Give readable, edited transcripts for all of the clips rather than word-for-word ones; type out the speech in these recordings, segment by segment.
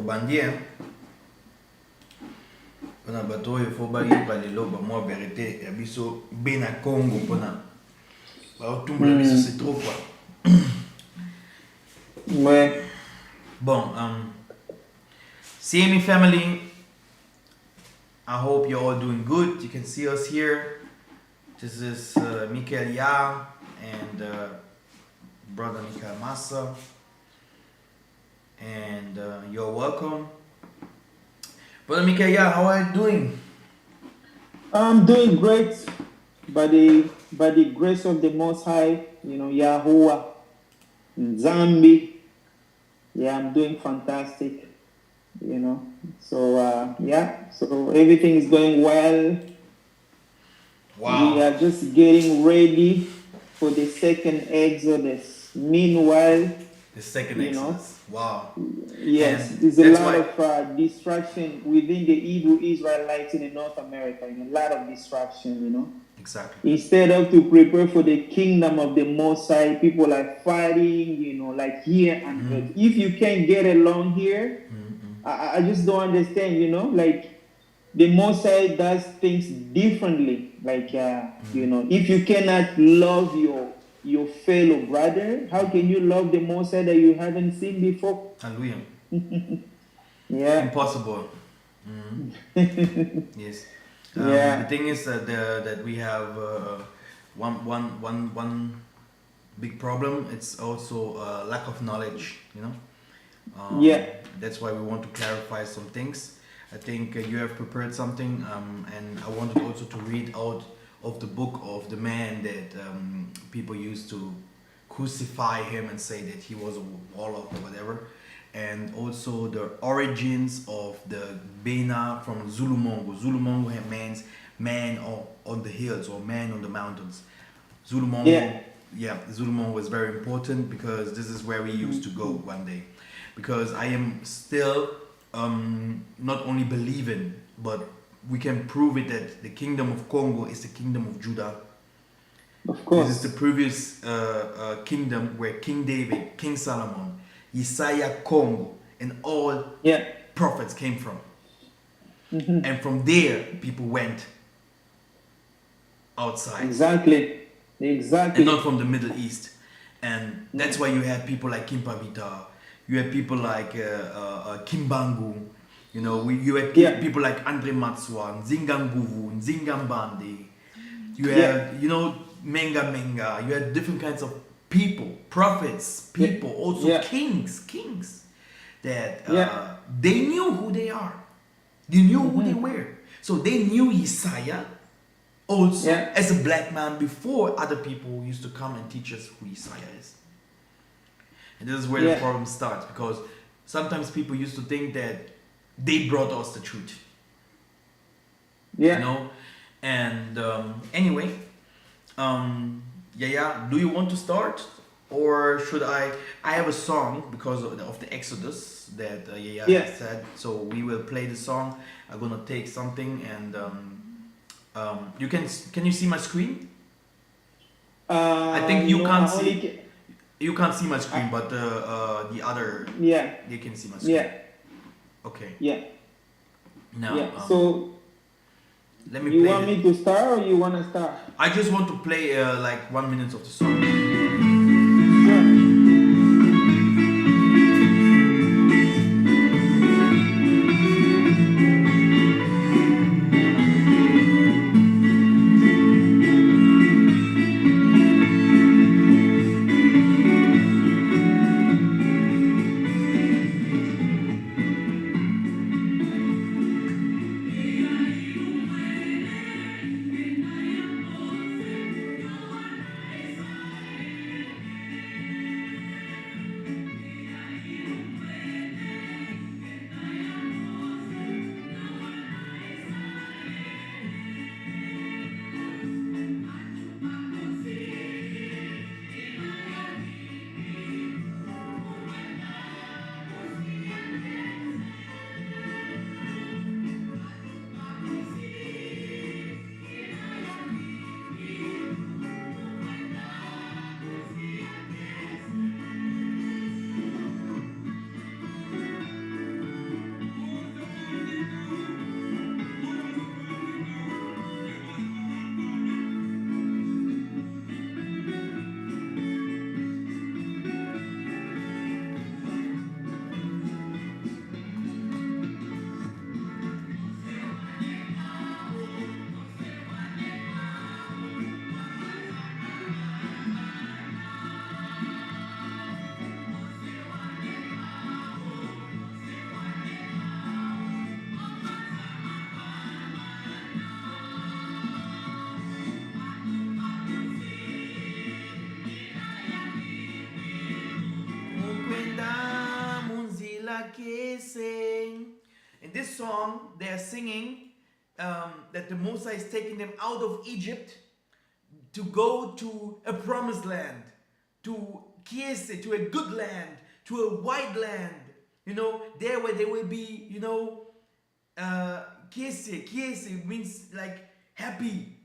Bandien, pona bato oyo fo bayeba lelo bamwa vérité ya biso be na Congo pona baotumbula biso c'est trop quoi. Ouais. Bon, CME family, I hope you're all doing good. You can see us here. This is Mikhael and brother Mikhael Massa, and you're welcome. Brother Mikhael, how are you doing? I'm doing great by the grace of the Most High, Yahuwah, Zambi. Yeah, I'm doing fantastic, So, so everything is going well. Wow. We are just getting ready for the second Exodus. Meanwhile, the second Exodus. Wow. Yes, And there's a lot of distraction within the Hebrew Israelites in North America. A lot of distraction, Exactly. Instead of to prepare for the kingdom of the Most High, people are fighting, like here and there. If you can't get along here, I just don't understand, like the Most High does things differently. Like, if you cannot love your fellow brother, how can you love the Most High that you haven't seen before? Hallelujah. Yeah. Impossible. Yes. Yeah. The thing is that we have one big problem. It's also lack of knowledge. Yeah. That's why we want to clarify some things. I think you have prepared something, and I wanted also to read out of the book of the man that people used to crucify him and say that he was a warlock or whatever, and also the origins of the Bena from Zulumongo. Zulumongo means man on the hills or man on the mountains. Zulumongo, Zulumongo is very important because this is where we used to go one day. Because I am still not only believing, but we can prove it that the Kingdom of Kongo is the Kingdom of Judah. Of course. This is the previous kingdom where King David, King Solomon, Yissayah, Kongo, and all prophets came from. And from there, people went outside. Exactly. And not from the Middle East. And that's why you had people like Kimpavita, you had people like Kimbangu, you had people like Andre Matswa, Nzinganguvu, Nzingambande. You have, Menga, you had different kinds of people, prophets, people, also kings, that they knew who they are. They knew who they were. So they knew Yissayah also as a black man before other people used to come and teach us who Yissayah is. And this is where the problem starts, because sometimes people used to think that they brought us the truth. And anyway, do you want to start, or should I have a song because of the Exodus that said, so we will play the song. I'm gonna take something, and can you see my screen? I think you can't see. You can't see my screen, but the other they can see my screen. Okay. Now so let me. You want me to start, or you want to start? I just want to play like 1 minute of the song. sing. In this song, they are singing that the Massa is taking them out of Egypt to go to a promised land, to Kiese, to a good land, to a white land. You know, there where they will be, you know, Kiese means like happy.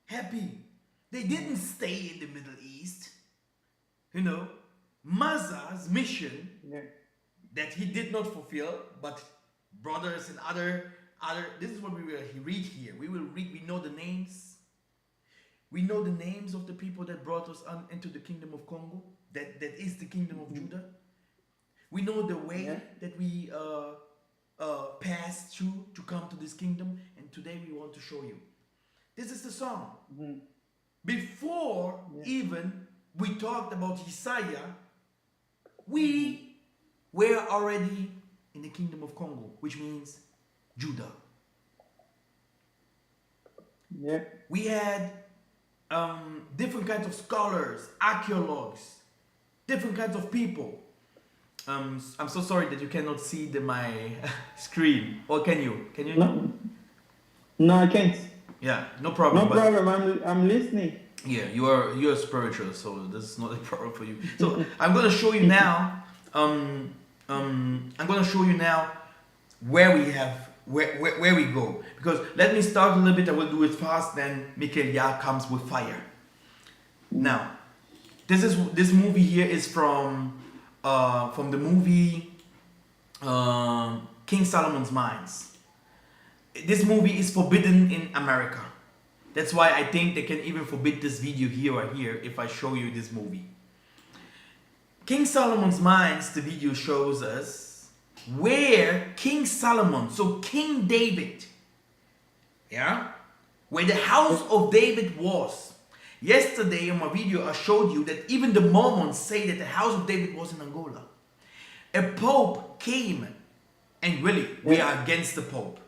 Happy. They didn't stay in the Middle East. You know, Massa's mission that he did not fulfill, but brothers and other, this is what we will read here. We know the names. We know the names of the people that brought us into the Kingdom of Kongo. That is the Kingdom of Judah. We know the way that we passed through to come to this kingdom. And today we want to show you. This is the song. Before even we talked about Yissayah, we were already in the Kingdom of Kongo, which means Judah. We had different kinds of scholars, archaeologues, different kinds of people. I'm so sorry that you cannot see my screen. Or can you? Can you? No, I can't. Yeah, no problem. No problem. I'm listening. Yeah, you are spiritual, so this is not a problem for you. So I'm gonna show you now. I'm gonna show you now where we go. Because let me start a little bit. I will do it fast. Then Mikhael comes with fire. Now, this movie here is from the movie King Solomon's Mines. This movie is forbidden in America. That's why I think they can even forbid this video here or here if I show you this movie. King Solomon's Mines, the video shows us where King Solomon, so King David, where the house of David was. Yesterday in my video I showed you that even the Mormons say that the house of David was in Angola. A Pope came, and really we are against the Pope.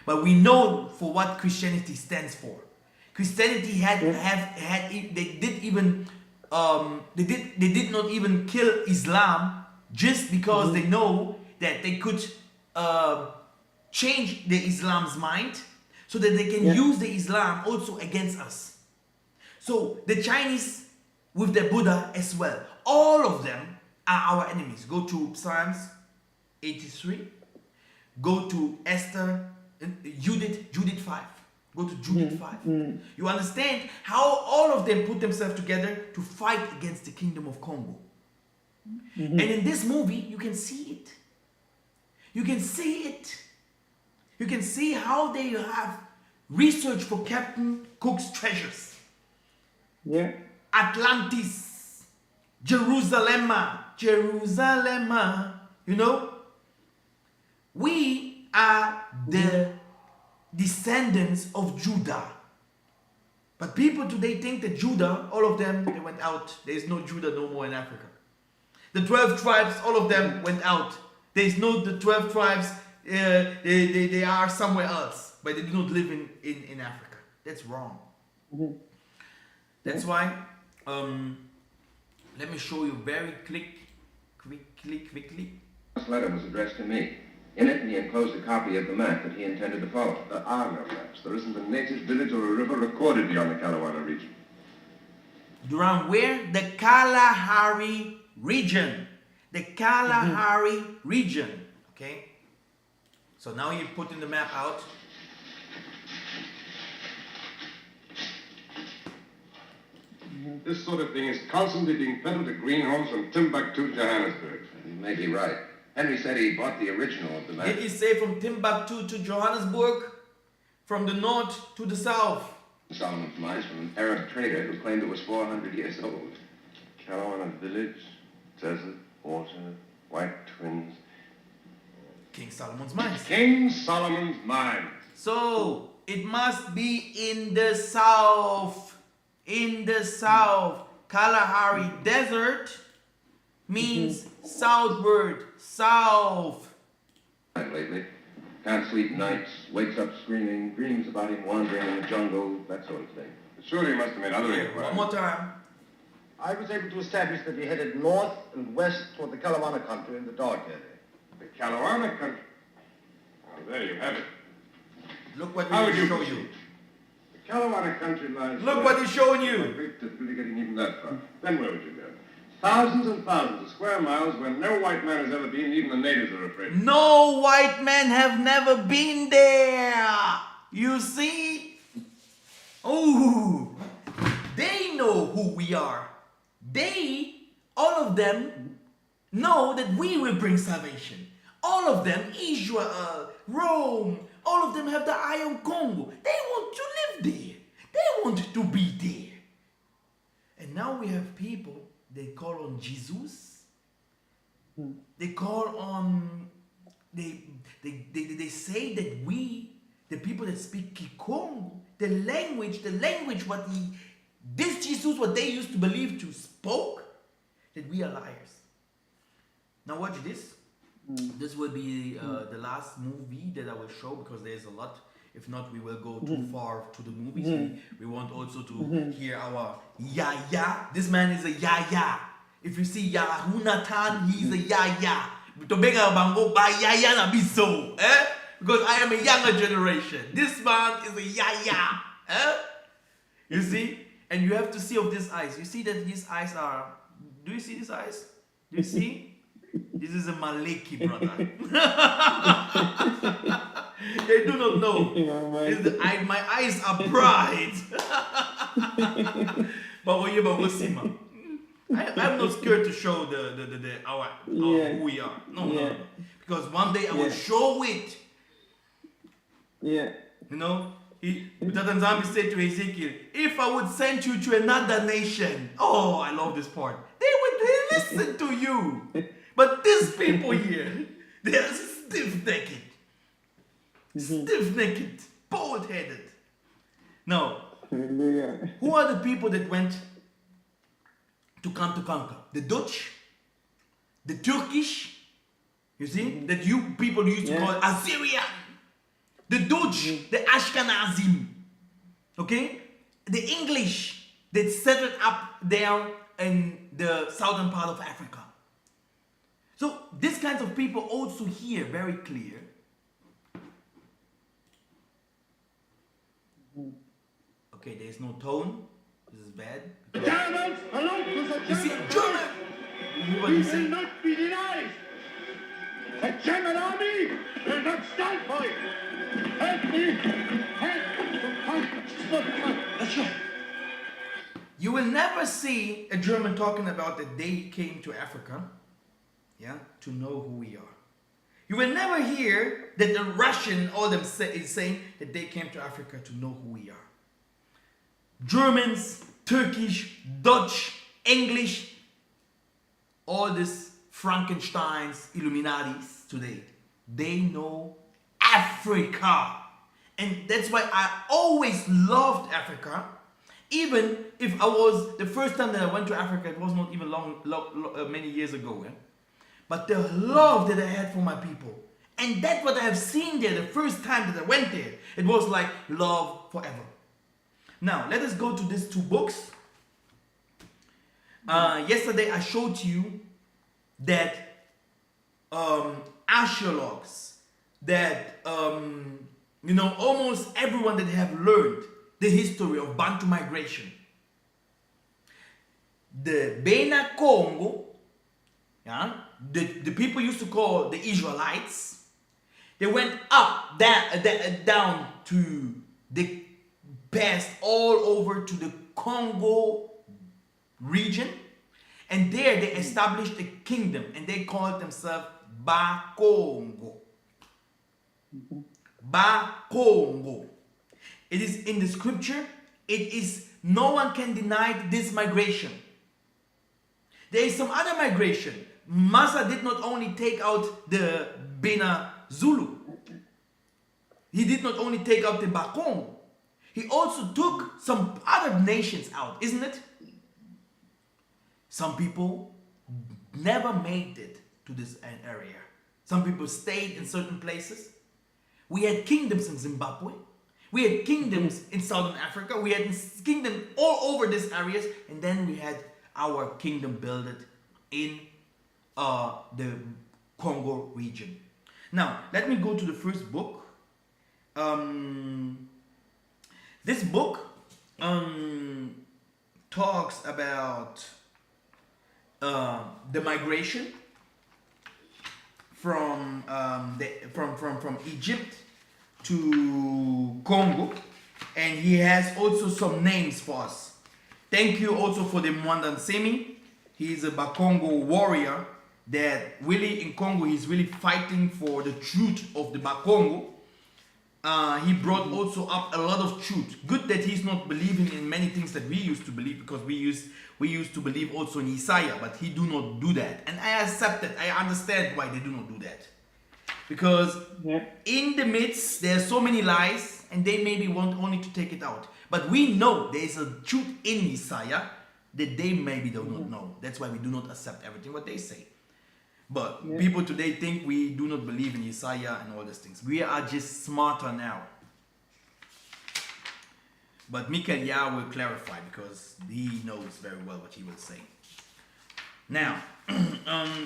But we know for what Christianity stands for. Christianity they did not even kill Islam just because they know that they could change the Islam's mind so that they can use the Islam also against us. So the Chinese with their Buddha as well. All of them are our enemies. Go to Psalms 83. Go to Esther, Judith 5. Go to Judith 5. You understand how all of them put themselves together to fight against the Kingdom of Kongo. And in this movie, you can see it. You can see it. You can see how they have researched for Captain Cook's treasures. Atlantis, Jerusalem. You know, we are the descendants of Judah. But people today think that Judah, all of them, they went out. There is no Judah no more in Africa. The 12 tribes, all of them went out. There is no the 12 tribes, they are somewhere else. But they do not live in Africa. That's wrong. That's why, let me show you very quickly. This letter was addressed to me. In it, he enclosed a copy of the map that he intended to follow. There are no maps. There isn't a native village or a river recorded beyond the Kalahari region. Duran where? The Kalahari region. The Kalahari region. Okay? So now you put in the map out. This sort of thing is constantly being peddled to greenhomes from Timbuktu to Johannesburg. You may be right. Henry said he bought the original of the map. Did he say from Timbuktu to Johannesburg? From the north to the south? Solomon's Mines from an Arab trader who claimed it was 400 years old. Carolina village, desert, water, white twins. King Solomon's Mines. King Solomon's Mines. So, it must be in the south. In the south. Kalahari Desert means southward, south. Lately. Can't sleep nights, wakes up screaming, dreams about him wandering in the jungle, that sort of thing. Surely he must have made other inquiries. One more time. I was able to establish that he headed north and west toward the Kalahari country in the dark area. The Kalawana country. Well, there you have it. Look what How would we you show proceed? you. The Kalawana country lies... Look what he's showing you. Great difficulty getting even that far. Then where would you go? Thousands and thousands of square miles where no white man has ever been, even the natives are afraid. No white men have never been there. You see? Oh, they know who we are. They, all of them, know that we will bring salvation. All of them, Israel, Rome, all of them have the eye on Congo. They want to live there. They want to be there. And now we have people, they call on Jesus. They call on, they say that we, the people that speak Kikongo, the language this Jesus, what they used to believe to spoke, that we are liars. Now watch this. This will be the last movie that I will show, because there's a lot. If not, we will go too far to the movies. We want also to hear our Yaya. This man is a Yaya. If you see Yahunatan, he's a Yaya. Because I am a younger generation. This man is a Yaya. You see? And you have to see of these eyes. You see that his eyes are... Do you see these eyes? Do you see? This is a Maleki, brother. They do not know. My eyes are bright. I'm not scared to show our who we are. No. Because one day I will show it. Yeah. You know, Tatanzami said to Ezekiel, if I would send you to another nation, oh, I love this part, they would listen to you. But these people here, they are stiff-necked. Stiff-necked, bald-headed. Now, who are the people that went to come to conquer? The Dutch, the Turkish, you see, that you people used to call Assyrian. The Dutch, the Ashkenazim, okay? The English that settled up there in the southern part of Africa. So these kinds of people also hear very clear. Okay, there is no tone. This is bad. Germans, You see, German. What you say? not be denied. The German army will not stand for it. Help me! Help! You will never see a German talking about that they came to Africa, to know who we are. You will never hear that the Russian, all them is saying that they came to Africa to know who we are. Germans, Turkish, Dutch, English, all these Frankensteins, Illuminatis today, they know Africa. And that's why I always loved Africa. Even if I was, the first time that I went to Africa, it was not even many years ago. But the love that I had for my people. And that's what I have seen there the first time that I went there. It was like love forever. Now, let us go to these two books. Yesterday I showed you that archaeologues, that almost everyone that have learned the history of Bantu migration, the Beulah Kongo, the people used to call the Israelites, they went up, down to the past, all over to the Congo region, and there they established a kingdom, and they called themselves Bakongo. Bakongo. It is in the scripture. It is, no one can deny this migration. There is some other migration. Massa did not only take out the Bena Zulu. He did not only take out the Bakongo. He also took some other nations out, isn't it? Some people never made it to this area. Some people stayed in certain places. We had kingdoms in Zimbabwe. We had kingdoms in Southern Africa. We had kingdoms all over these areas. And then we had our kingdom built in the Congo region. Now, let me go to the first book. This book talks about the migration from Egypt to Congo, and he has also some names for us. Thank you also for the Mwandan Semi. He's a Bakongo warrior that really in Congo he's really fighting for the truth of the Bakongo. He brought also up a lot of truth. Good that he's not believing in many things that we used to believe, because we used to believe also in Yissayah, but he do not do that. And I accept it. I understand why they do not do that. Because in the midst there are so many lies, and they maybe want only to take it out. But we know there is a truth in Yissayah that they maybe do not know. That's why we do not accept everything what they say. But people today think we do not believe in Yissayah and all these things. We are just smarter now. But Mikhael will clarify, because he knows very well what he will say. Now,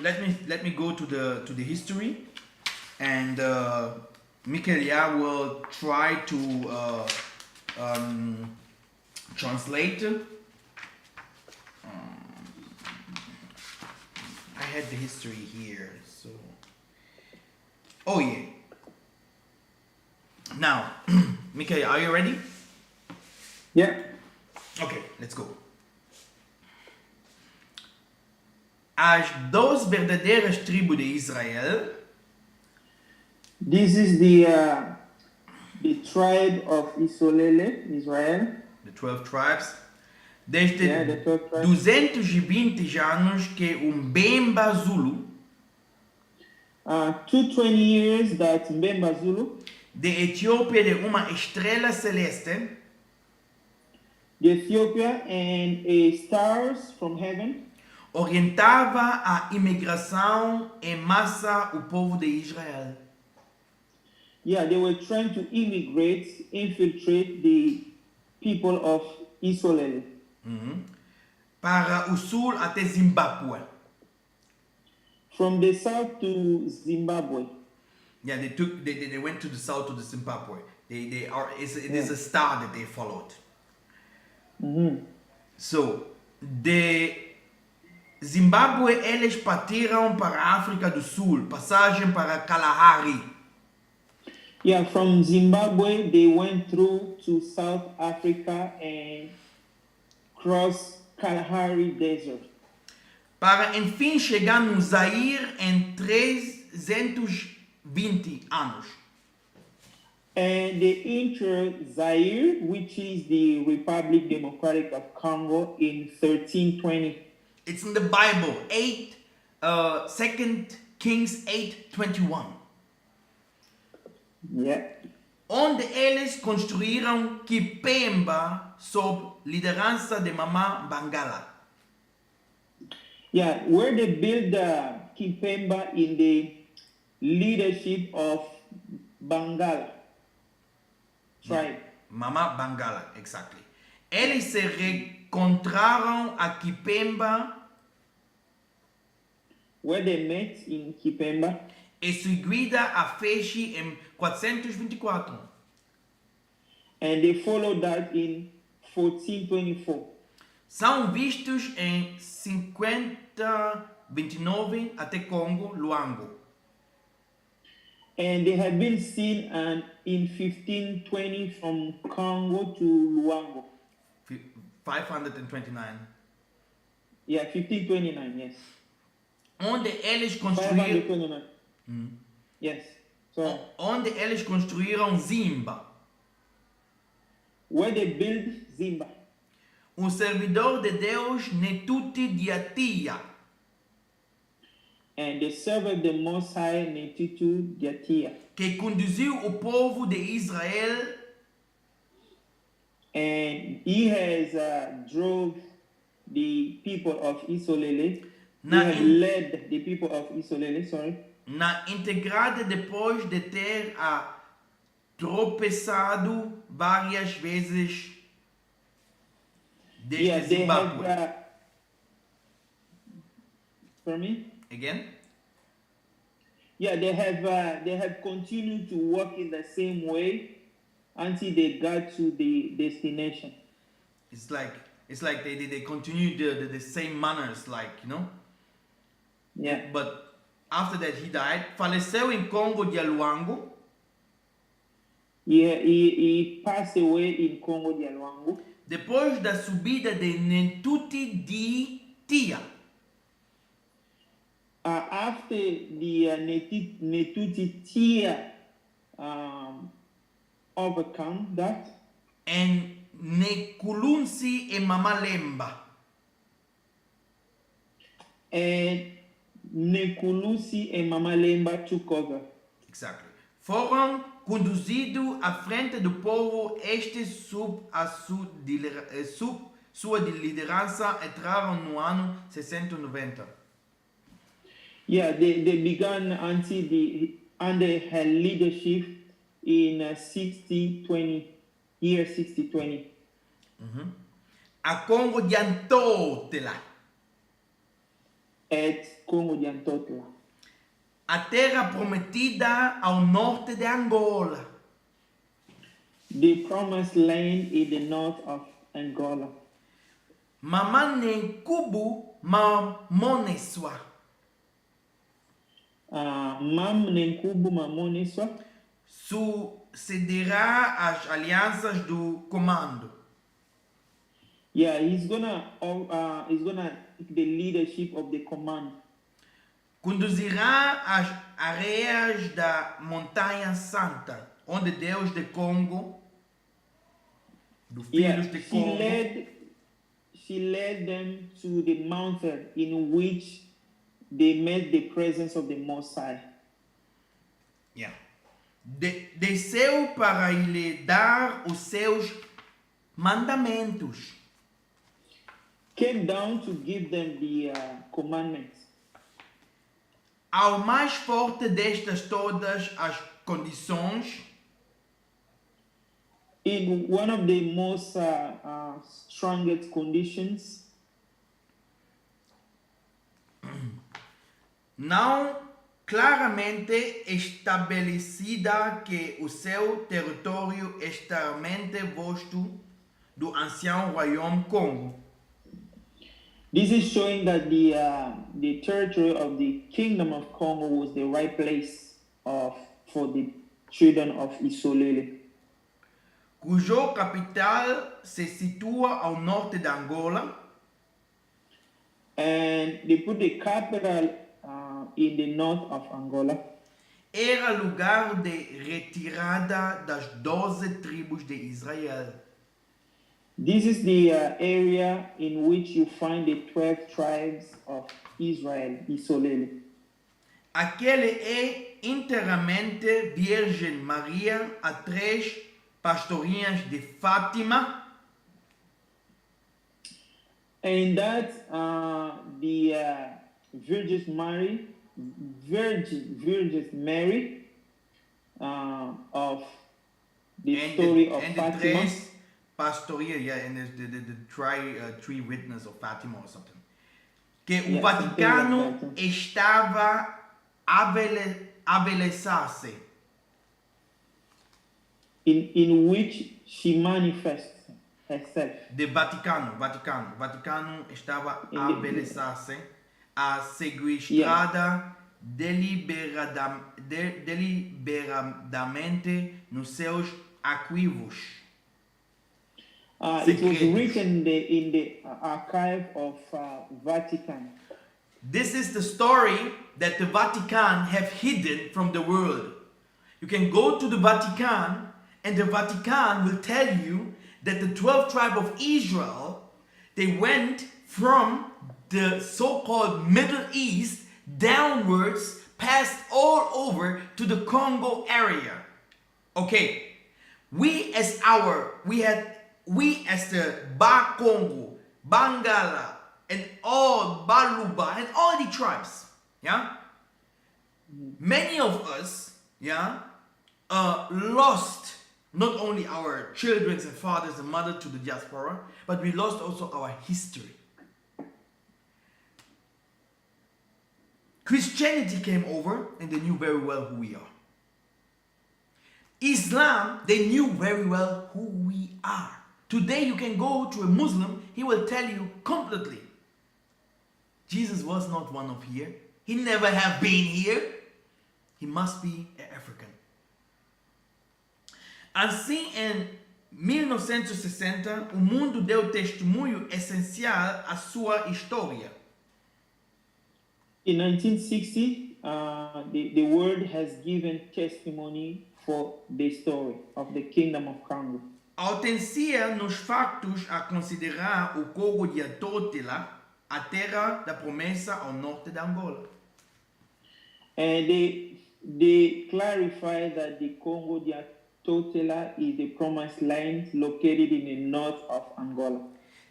let me go to the history, and Mikhael will try to translate. I had the history here, so. Oh yeah. Now, Mikhael, are you ready? Yeah. Okay, let's go. As dos verdadeiras tribos de Israel. This is the tribe of Israel. The 12 tribes. Desde the 12 tribes. 220 anos que Mbemba Zulu. 220 years that Mbemba Zulu. De Etiópia de uma estrela celeste. The Ethiopia and a stars from heaven. Orientava a imigração em massa o povo de Israel. Yeah, they were trying to infiltrate the people of Israel. Para o sul até Zimbabwe. From the south to Zimbabwe. Yeah, they went to the south to the Zimbabwe. It is a star that they followed. So, de Zimbabwe eles partiram para a África do Sul, passagem para Kalahari. Yeah, from Zimbabwe they went through to South Africa and cross Kalahari Desert. Para enfim chegar no Zaire em 320 anos. And they enter Zaire, which is the Republic Democratic of Congo, in 1320. It's in the Bible, 2 Kings 8:21. Yeah. Onde eles construíram Kipemba sob liderança de Mama Bangala. Yeah, where they built the Kipemba in the leadership of Bangala tribe. Mama Bangala, exactly. Eles se reencontraram a Kipemba. Where they met in Kipemba. E seguida a Feche em 424. And they followed that in 1424. São vistos em 5029 até Congo, Luango. And they had been seen in 1520 from Congo to Luango. 529. Yeah, 1529, yes. Onde eles construíram. 529. Yes. So, onde eles construíram Zimba. Where they built Zimba. Servidor de Deus Netuti Diatia. And they served the Most High Netuti Diatia. Que conduziu o povo de Israel. And he has drove the people of Israel. Led the people of Israel, sorry. Na integrada depois de ter tropeçado várias vezes desde Zimbabwe. For me? Again? Yeah, they have continued to work in the same way until they got to the destination. It's like they continue the same manners, like, you know. Yeah. But after that he died. Faleceu em Congo de Luango. He passed away in Congo de Luango. Depois da subida de Nentuti di Tia. After the Netuti Tia overcome that, En Nekulunsi e Mamalemba. and Nekulusi and Mamalemba took over. Exactly. Foram conduzidos à frente do povo, este sob sua liderança entraram no ano 690. Yeah, they began under her leadership in 60-20, year 60-20. A Congo de Antotela. At Congo de Antotla. A terra prometida ao norte de Angola. The promised land in the north of Angola. Mamane Kubu Mamoneswa. Mam Nenkubu Mamoneswa Sucederá às alianças do comando. Yeah, he's gonna take the leadership of the command. Conduzirá às areias da Montanha Santa, onde Deus de Congo, do filhos de Congo, she led them to the mountain in which they met the presence of the Most High. yeah. Desceu para lhe dar os seus mandamentos. Came down to give them the commandments. Ao mais forte destas todas as condições, In one of the most strongest conditions, não claramente estabelecida que o seu território extremamente vasto do ancião Royaume Congo. this is showing that the territory of the Kingdom of Kongo was the right place for the children of Isolele, cujo capital se situa ao norte de Angola, and they put the capital in the north of Angola. era lugar de retirada das 12 tribos de Israel. This is the area in which you find the 12 tribes of Israel, Isolele. Aquele é inteiramente Virgem Maria, a 3 pastorinhas de Fátima, And that the Virgin Mary of the story of and Fatima. the 3 pastoria, yeah, and the three witness of Fatima or something. Que o Yeah, Vaticano something like that. estava a beleçar-se. In which she manifests herself. De Vaticano estava a beleçar-se, a sequestrada deliberadamente nos seus arquivos. It was written in the archive of Vatican. This is the story that the Vatican have hidden from the world. You can go to the Vatican and the Vatican will tell you that the 12 tribe of Israel, they went from the so-called Middle East downwards, passed all over to the Congo area. Okay, we as the Ba Congo, Bangala, and all Baluba and all the tribes, yeah, many of us, yeah, lost not only our children and fathers and mothers to the diaspora, but we lost also our history. Christianity came over and they knew very well who we are. Islam, they knew very well who we are. Today you can go to a Muslim, he will tell you completely, Jesus was not one of here. He never have been here. He must be an African. Assim, em 1960, o mundo deu testemunho essencial à sua história. In 1960, the world has given testimony for the story of the Kingdom of Kongo. Autencia nos factos a considerar o Congo de Atotela, a terra da promessa ao norte da Angola. And they clarify that the Congo de Atotela is the promised land located in the north of Angola.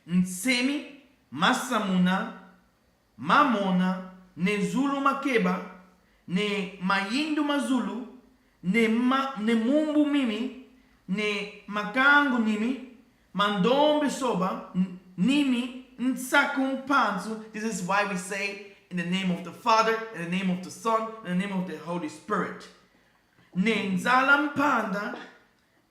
Nsemi, Massamuna, Mamona, ne Zulu Makeba, ne Mayindu Mazulu, ne Mumbu Mimi, ne Makangu Nimi, Mandombe Soba, Nimi, Nsakum Panzu. This is why we say in the name of the Father, in the name of the Son, in the name of the Holy Spirit. Ne Nzalam Panda,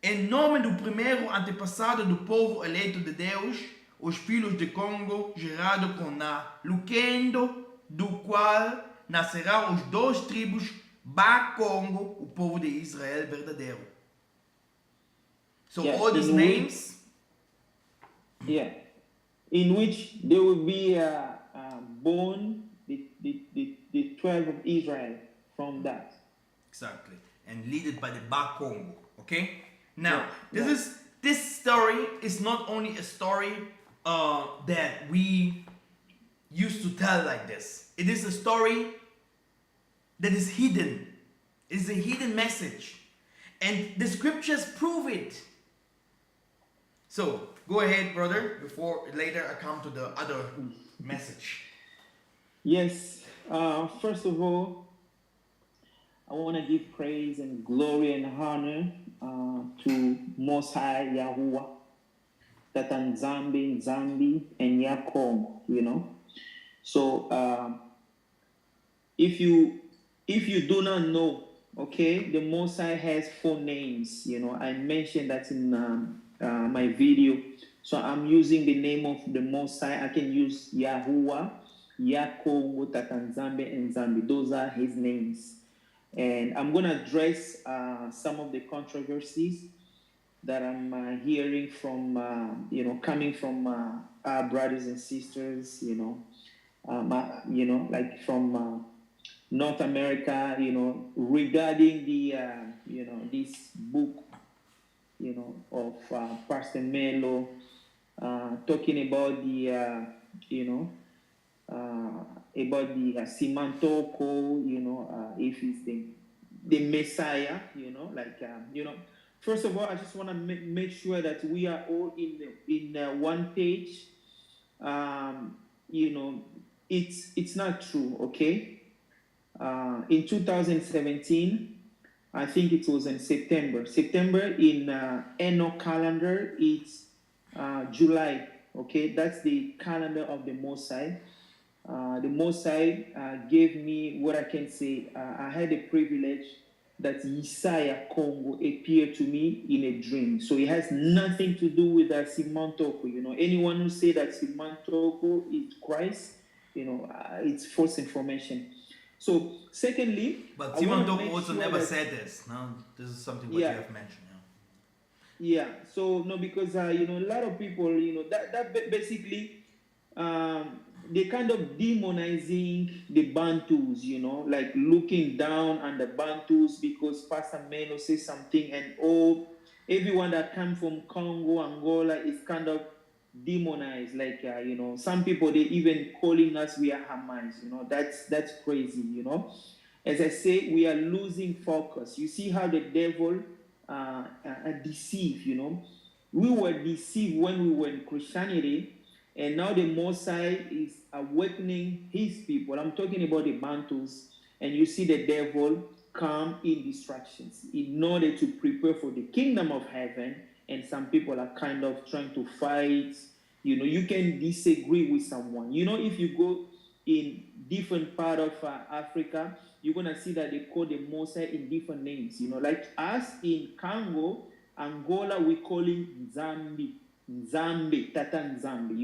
em nome do primeiro antepassado do povo eleito de Deus, os filhos de Congo, gerado com Na, Luquendo, do qual nascerão os dois tribos Ba-Congo, o povo de Israel verdadeiro. So all these names, in which there will be born the 12 of Israel from that. exactly, and led by the Ba-Congo. Okay. Now this story is not only a story that we used to tell like this. It is a story that is hidden. It's a hidden message, and the scriptures prove it. So go ahead, brother, before later I come to the other message. Yes, first of all, I want to give praise and glory and honor to Most High Yahuwah, that Zambi, and Yakom, you know. So if you do not know, okay, the Most High has 4 names, you know. I mentioned that in my video. So I'm using the name of the Most High. I can use Yahuwah, Yakongo, Tatanzambe, and Zambi. Those are his names. And I'm going to address some of the controversies that I'm hearing from, coming from our brothers and sisters, like from North America, regarding the, this book, of Pastor Melo, talking about the, about the Simantoko, if it's the Messiah, First of all, I just want to make sure that we are all in one page. It's not true, okay? In 2017, I think it was in September. September in Eno calendar, it's July, okay? That's the calendar of the Mosai. The Mosai gave me what I can say. I had the privilege that Yissayah Kongo appeared to me in a dream. So it has nothing to do with Simantoko. Anyone who say that Simantoko is Christ, it's false information. So secondly, but Simantoko also never said this. No, this is something what you have mentioned. Yeah. So no, because a lot of people, that basically they kind of demonizing the Bantus, like looking down on the Bantus because Pastor Melo says something, and everyone that comes from Congo, Angola is kind of demonized. Like some people, they even calling us we are Hamas. That's crazy. As I say, we are losing focus. You see how the devil deceive. We were deceived when we were in Christianity. And now the Mosai is awakening his people. I'm talking about the Bantus. And you see the devil come in distractions in order to prepare for the kingdom of heaven. And some people are kind of trying to fight. You can disagree with someone. If you go in different part of Africa, you're gonna see that they call the Massa in different names. Like us in Congo, Angola, we call it Nzambi, Nzambi, Tata Nzambi.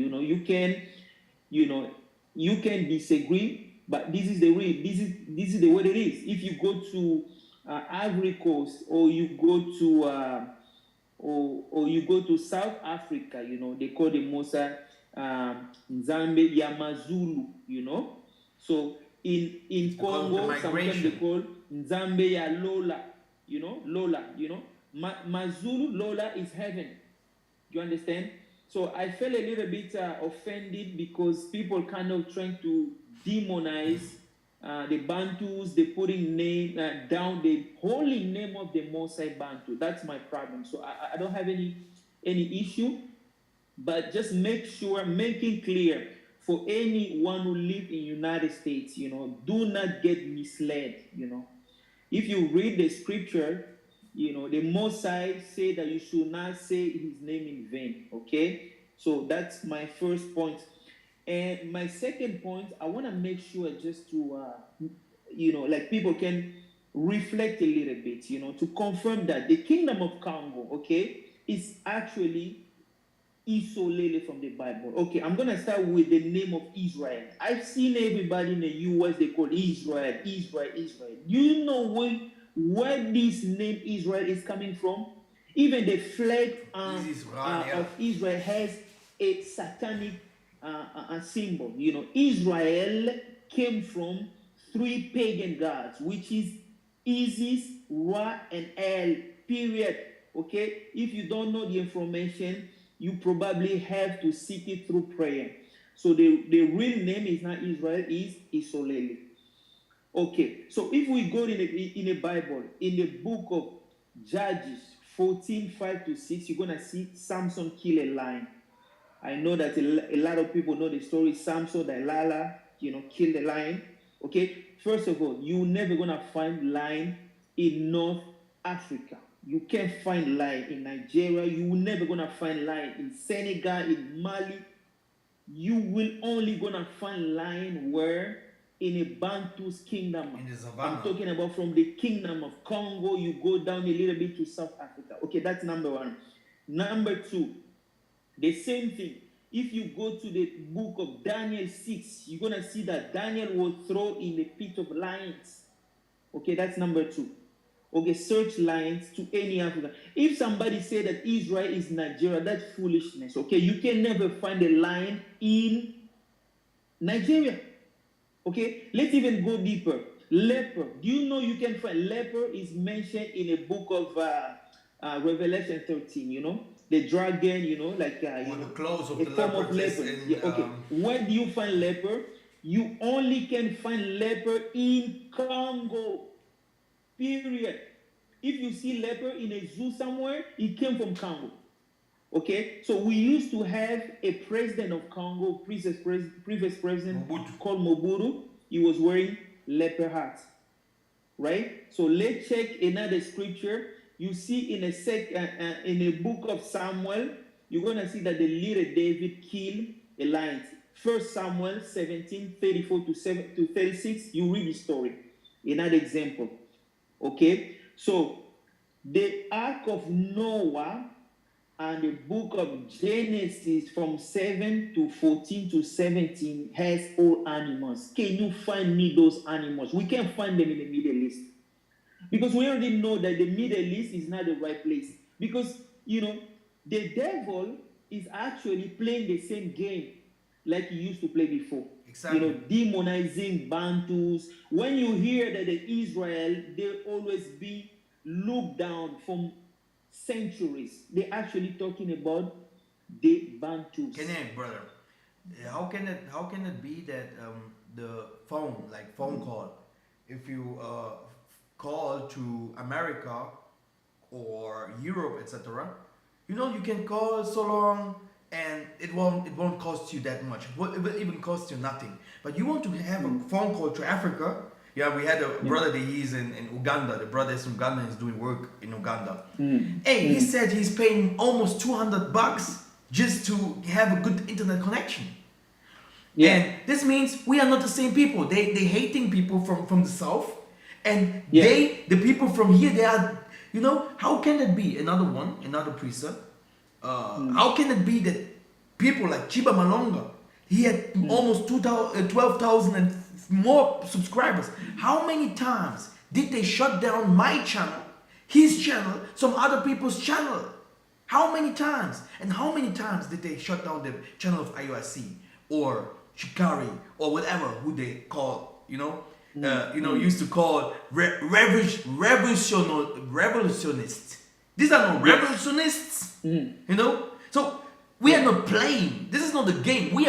You can disagree, but this is the way. This is the way it is. If you go to Ivory Coast, or you go to or you go to South Africa, they call the Massa Nzambe Yamazulu. So in Congo, sometimes they call Nzambe ya Lola, Lola, Mazulu, Lola is heaven. You understand? So I felt a little bit offended because people kind of trying to demonize the Bantus. They're putting down the holy name of the Mosai Bantu. That's my problem. So I don't have any issue, but just making clear for anyone who live in United States, do not get misled. If you read the scripture, the Mosai say that you should not say his name in vain. Okay, so that's my first point. And my second point, I want to make sure just to, like people can reflect a little bit, to confirm that the Kingdom of Kongo, okay, is actually Isolele from the Bible. Okay, I'm going to start with the name of Israel. I've seen everybody in the US, they call Israel. Do you know where this name Israel is coming from? Even the flag of Israel has a satanic symbol. Israel came from 3 pagan gods, which is Isis, Ra, and El, period. Okay, if you don't know the information, you probably have to seek it through prayer. So the real name is not Israel, is Isolele. Okay, so if we go in the Bible, in the book of Judges 14:5-6, you're gonna see Samson kill a lion. I know that a lot of people know the story. Samson, Delilah, killed the lion. Okay, first of all, you're never gonna find lion in North Africa. You can't find lion in Nigeria. You're never gonna find lion in Senegal, in Mali. You will only gonna find lion where? In a Bantu's kingdom. In the savannah. I'm talking about from the Kingdom of Kongo. You go down a little bit to South Africa. Okay, that's number one. Number two, the same thing. If you go to the book of Daniel 6, you're going to see that Daniel was thrown in the pit of lions. Okay, that's number two. Okay, search lions to any African. If somebody say that Israel is Nigeria, that's foolishness. Okay, you can never find a lion in Nigeria. Okay, let's even go deeper. Leper. Do you know you can find leper is mentioned in the book of Revelation 13, the dragon, like the clothes of a the form of leopard. leper. Okay. Where do you find leper? You only can find leper in Congo. Period. If you see leper in a zoo somewhere, it came from Congo. Okay, so we used to have a president of Congo, previous president called Mobutu. He was wearing leper hat, right? So let's check another scripture. You see in a book of Samuel, you're gonna see that the leader David killed a lion. 1 Samuel 17:34-36. You read the story. Another example. Okay, so the Ark of Noah and the book of Genesis from 7-14-17 has all animals. Can you find me those animals? We can't find them in the Middle East. Because we already know that the Middle East is not the right place. Because, the devil is actually playing the same game like he used to play before. Exactly. Demonizing Bantus. When you hear that the Israel, they always be looked down from centuries. They're actually talking about the Bantus. Brother, how can it be that the phone call, if you call to America or Europe, etc., you can call so long and it won't cost you that much. It will even cost you nothing. But you want to have a phone call to Africa. Yeah, we had a brother that he's in Uganda. The brother is from Uganda and is doing work in Uganda. He said he's paying almost $200 just to have a good internet connection. And this means we are not the same people. They hating people from the south, and the people from here, they are, how can it be? Another precept. How can it be that people like Chiba Malonga, he had almost 12,000 and more subscribers. How many times did they shut down my channel, his channel, some other people's channel? How many times? And how many times did they shut down the channel of IOIC or Shikari or whatever who they call, used to call revolutionists. These are no revolutionists, So we are not playing. This is not a game. We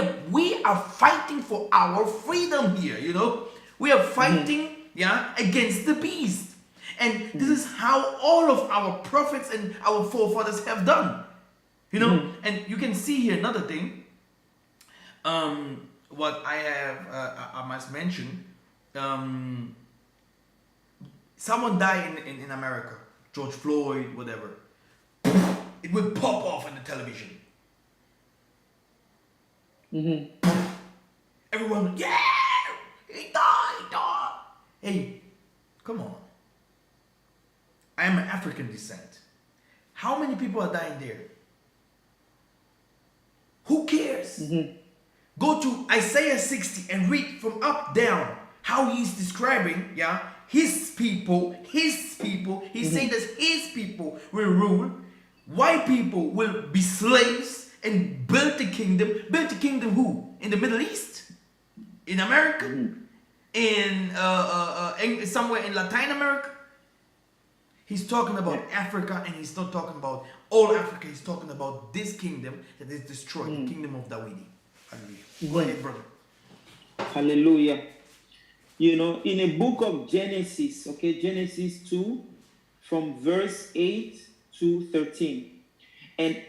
are fighting for our freedom here, We are fighting, against the beast. And this is how all of our prophets and our forefathers have done. And you can see here another thing. What I must mention. Someone died in America. George Floyd, whatever. It would pop off on the television. Everyone, yeah, he died. Hey, come on. I am an African descent. How many people are dying there? Who cares? Go to Isaiah 60 and read from up down how he's describing, his people. He's saying that his people will rule. White people will be slaves and build the kingdom. Build the kingdom who? In the Middle East? In America? In somewhere in Latin America? He's talking about Africa, and he's not talking about all Africa. He's talking about this kingdom that is destroyed, the kingdom of Dawidi. Hallelujah. Go ahead, brother. Hallelujah. In a book of Genesis, Genesis 2, from verse 8 to 13. And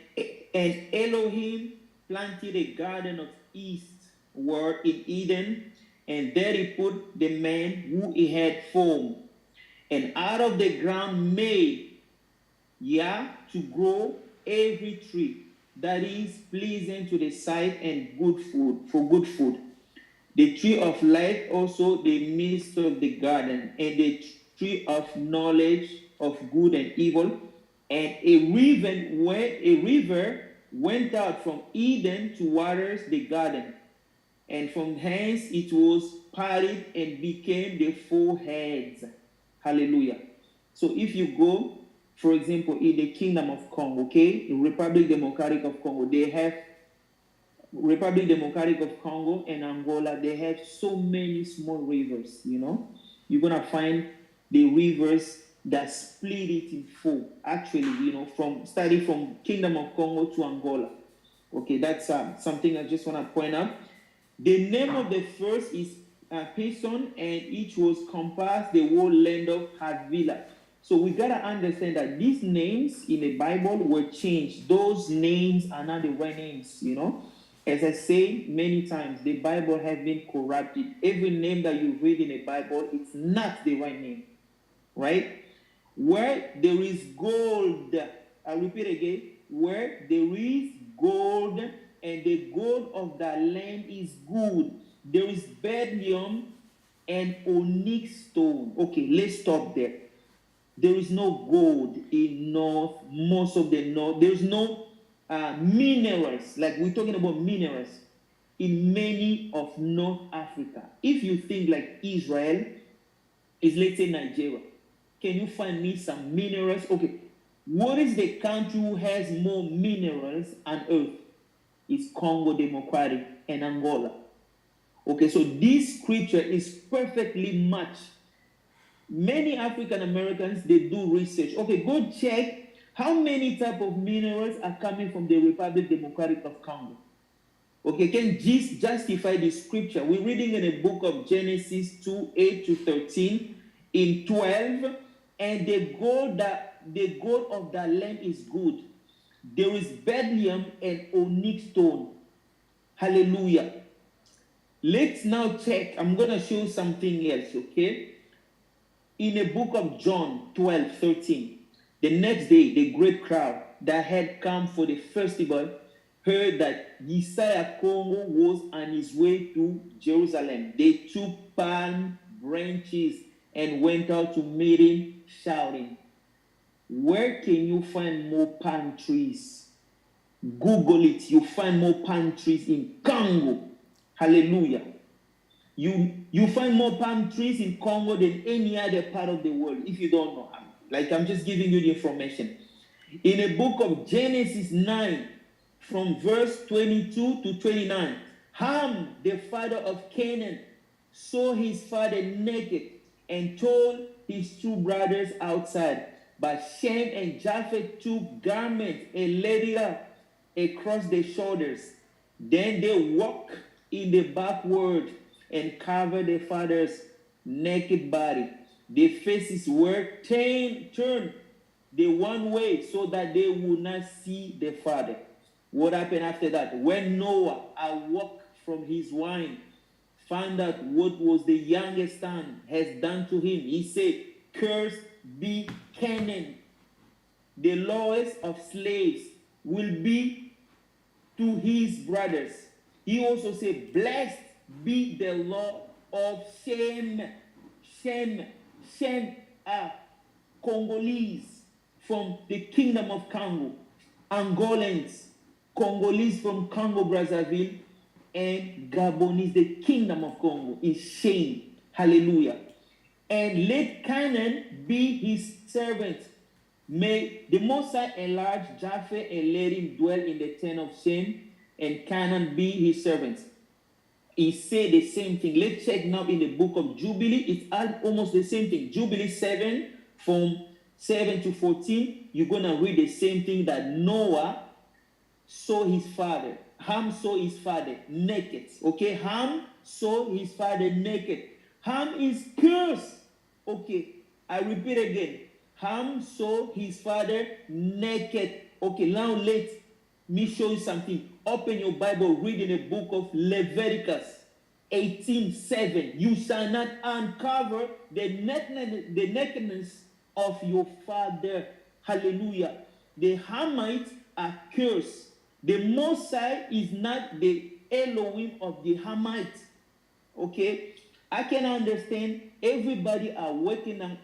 Elohim planted a garden of eastward in Eden, and there he put the man who he had formed. And out of the ground made, to grow every tree that is pleasing to the sight and good food, for good food. The tree of life also the midst of the garden, and the tree of knowledge of good and evil. And a river went out from Eden to waters the garden, and from hence it was parted and became the four heads. Hallelujah. So if you go, for example, in the Kingdom of Kongo, in Republic Democratic of Congo, they have Republic Democratic of Congo and Angola, they have so many small rivers, You're going to find the rivers that split it in four. Actually, starting from Kingdom of Congo to Angola. Okay, that's something I just want to point out. The name of the first is Pison, and it was compassed the whole land of Havilah. So we got to understand that these names in the Bible were changed. Those names are not the right names, As I say many times, the Bible has been corrupted. Every name that you read in the Bible, it's not the right name, right? Where there is gold, I repeat again, where there is gold and the gold of the land is good, there is bellow and onyx stone. Okay, let's stop there. There is no gold in most of the north. There's no minerals, like we're talking about minerals, in many of North Africa. If you think like Israel is, let's say, Nigeria, can you find me some minerals? Okay, what is the country who has more minerals on earth? It's Congo Democratic and Angola. Okay, so this scripture is perfectly matched. Many African Americans, they do research. Okay, go check how many type of minerals are coming from the Republic Democratic of Congo. Okay, can just justify the scripture. We're reading in the book of Genesis 2, 8 to 13, in 12, and the gold of the land is good. There is bellow and onyx stone. Hallelujah. Let's now check. I'm going to show something else, okay? In the book of John 12, 13, the next day, the great crowd that had come for the festival heard that Yissayah Kongo was on his way to Jerusalem, they took palm branches and went out to meet him, shouting, "Where can you find more palm trees?" Google it. You find more palm trees in Congo. Hallelujah. You find more palm trees in Congo than any other part of the world, if you don't know. Like, I'm just giving you the information. In the book of Genesis 9, from verse 22 to 29, Ham, the father of Canaan, saw his father naked and told his two brothers outside. But Shem and Japheth took garments and laid it up across their shoulders. Then they walked in the backward and covered their father's naked body. Their faces were turned the one way so that they would not see their father. What happened after that? When Noah awoke from his wine, found out what was the youngest son has done to him, he said, "Cursed be Canaan. The lowest of slaves will be to his brothers." He also said, "Blessed be the law of Shem." Shem are Congolese from the Kingdom of Kongo, Angolans, Congolese from Congo Brazzaville, and Gabonese, the Kingdom of Congo is Shem. Hallelujah. "And let Canaan be his servant. May the Massa enlarge Japheth and let him dwell in the tent of Shem, and Canaan be his servant." He said the same thing. Let's check now in the book of Jubilee. It's almost the same thing. Jubilee 7, from 7 to 14, you're going to read the same thing, that Noah saw his father. Ham saw his father naked. Okay, Ham saw his father naked. Ham is cursed. Okay, I repeat again. Ham saw his father naked. Okay, now let me show you something. Open your Bible, read in the book of Leviticus 18:7. "You shall not uncover the nakedness of your father." Hallelujah. The Hamites are cursed. The Mosai is not the Elohim of the Hamites. Okay, I can understand everybody are waking up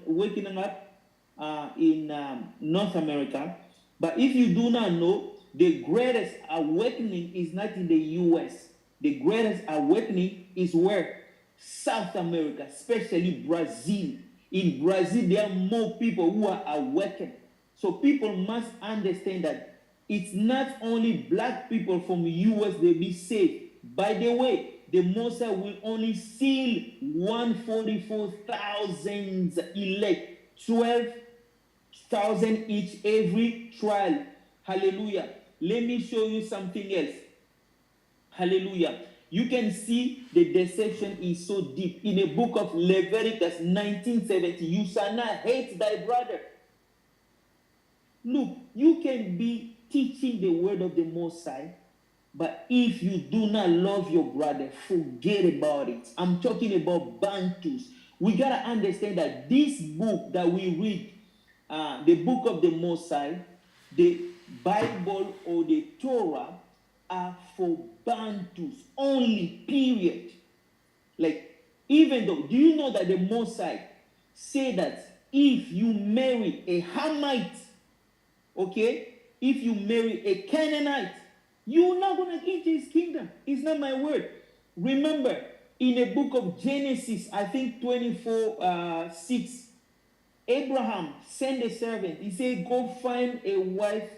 in North America, but if you do not know, the greatest awakening is not in the U.S. The greatest awakening is where? South America, especially Brazil. In Brazil, there are more people who are awakened. So people must understand that it's not only black people from the U.S. they be saved. By the way, the Massa will only seal 144,000 elect, 12,000 each every trial. Hallelujah. Let me show you something else. Hallelujah. You can see the deception is so deep. In the book of Leviticus 19:70, "You shall not hate thy brother." Look, you can be teaching the word of the Most High, but if you do not love your brother, forget about it. I'm talking about Bantus. We got to understand that this book that we read, the book of the Most High, the Bible or the Torah, are for Bantus only, period. Like, even though, do you know that the Most High say that if you marry a Hamite, okay, if you marry a Canaanite, you're not going to enter his kingdom. It's not my word. Remember, in the book of Genesis, I think 24:6, Abraham sent a servant. He said, "Go find a wife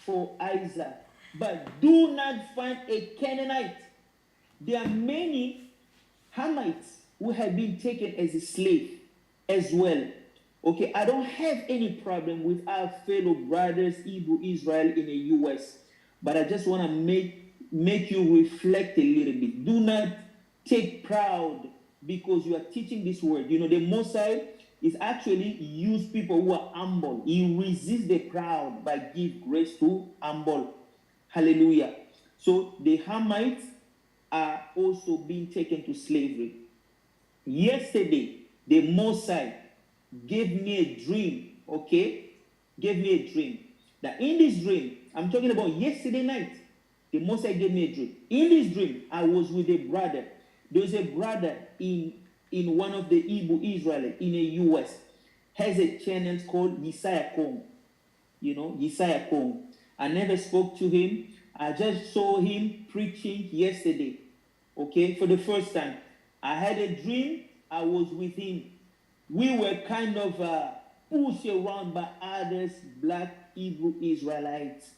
for Isaac, but do not find a Canaanite." There are many Hamites who have been taken as a slave as well. Okay, I don't have any problem with our fellow brothers, Hebrew Israel in the U.S., but I just want to make you reflect a little bit. Do not take proud because you are teaching this word. You know, the Messiah is actually use people who are humble. He resists the proud but give grace to humble. Hallelujah. So the Hamites are also being taken to slavery. Yesterday, the Messiah gave me a dream, okay? Gave me a dream. That in this dream, I'm talking about yesterday night, The Most High gave me a dream. In this dream, I was with a brother. There was a brother in one of the Igbo Israelites in the U.S. has a channel called Yissayah Kongo. You know, Yissayah Kongo. I never spoke to him. I just saw him preaching yesterday. Okay, for the first time. I had a dream. I was with him. We were kind of pushed around by others, black Hebrew Israelites.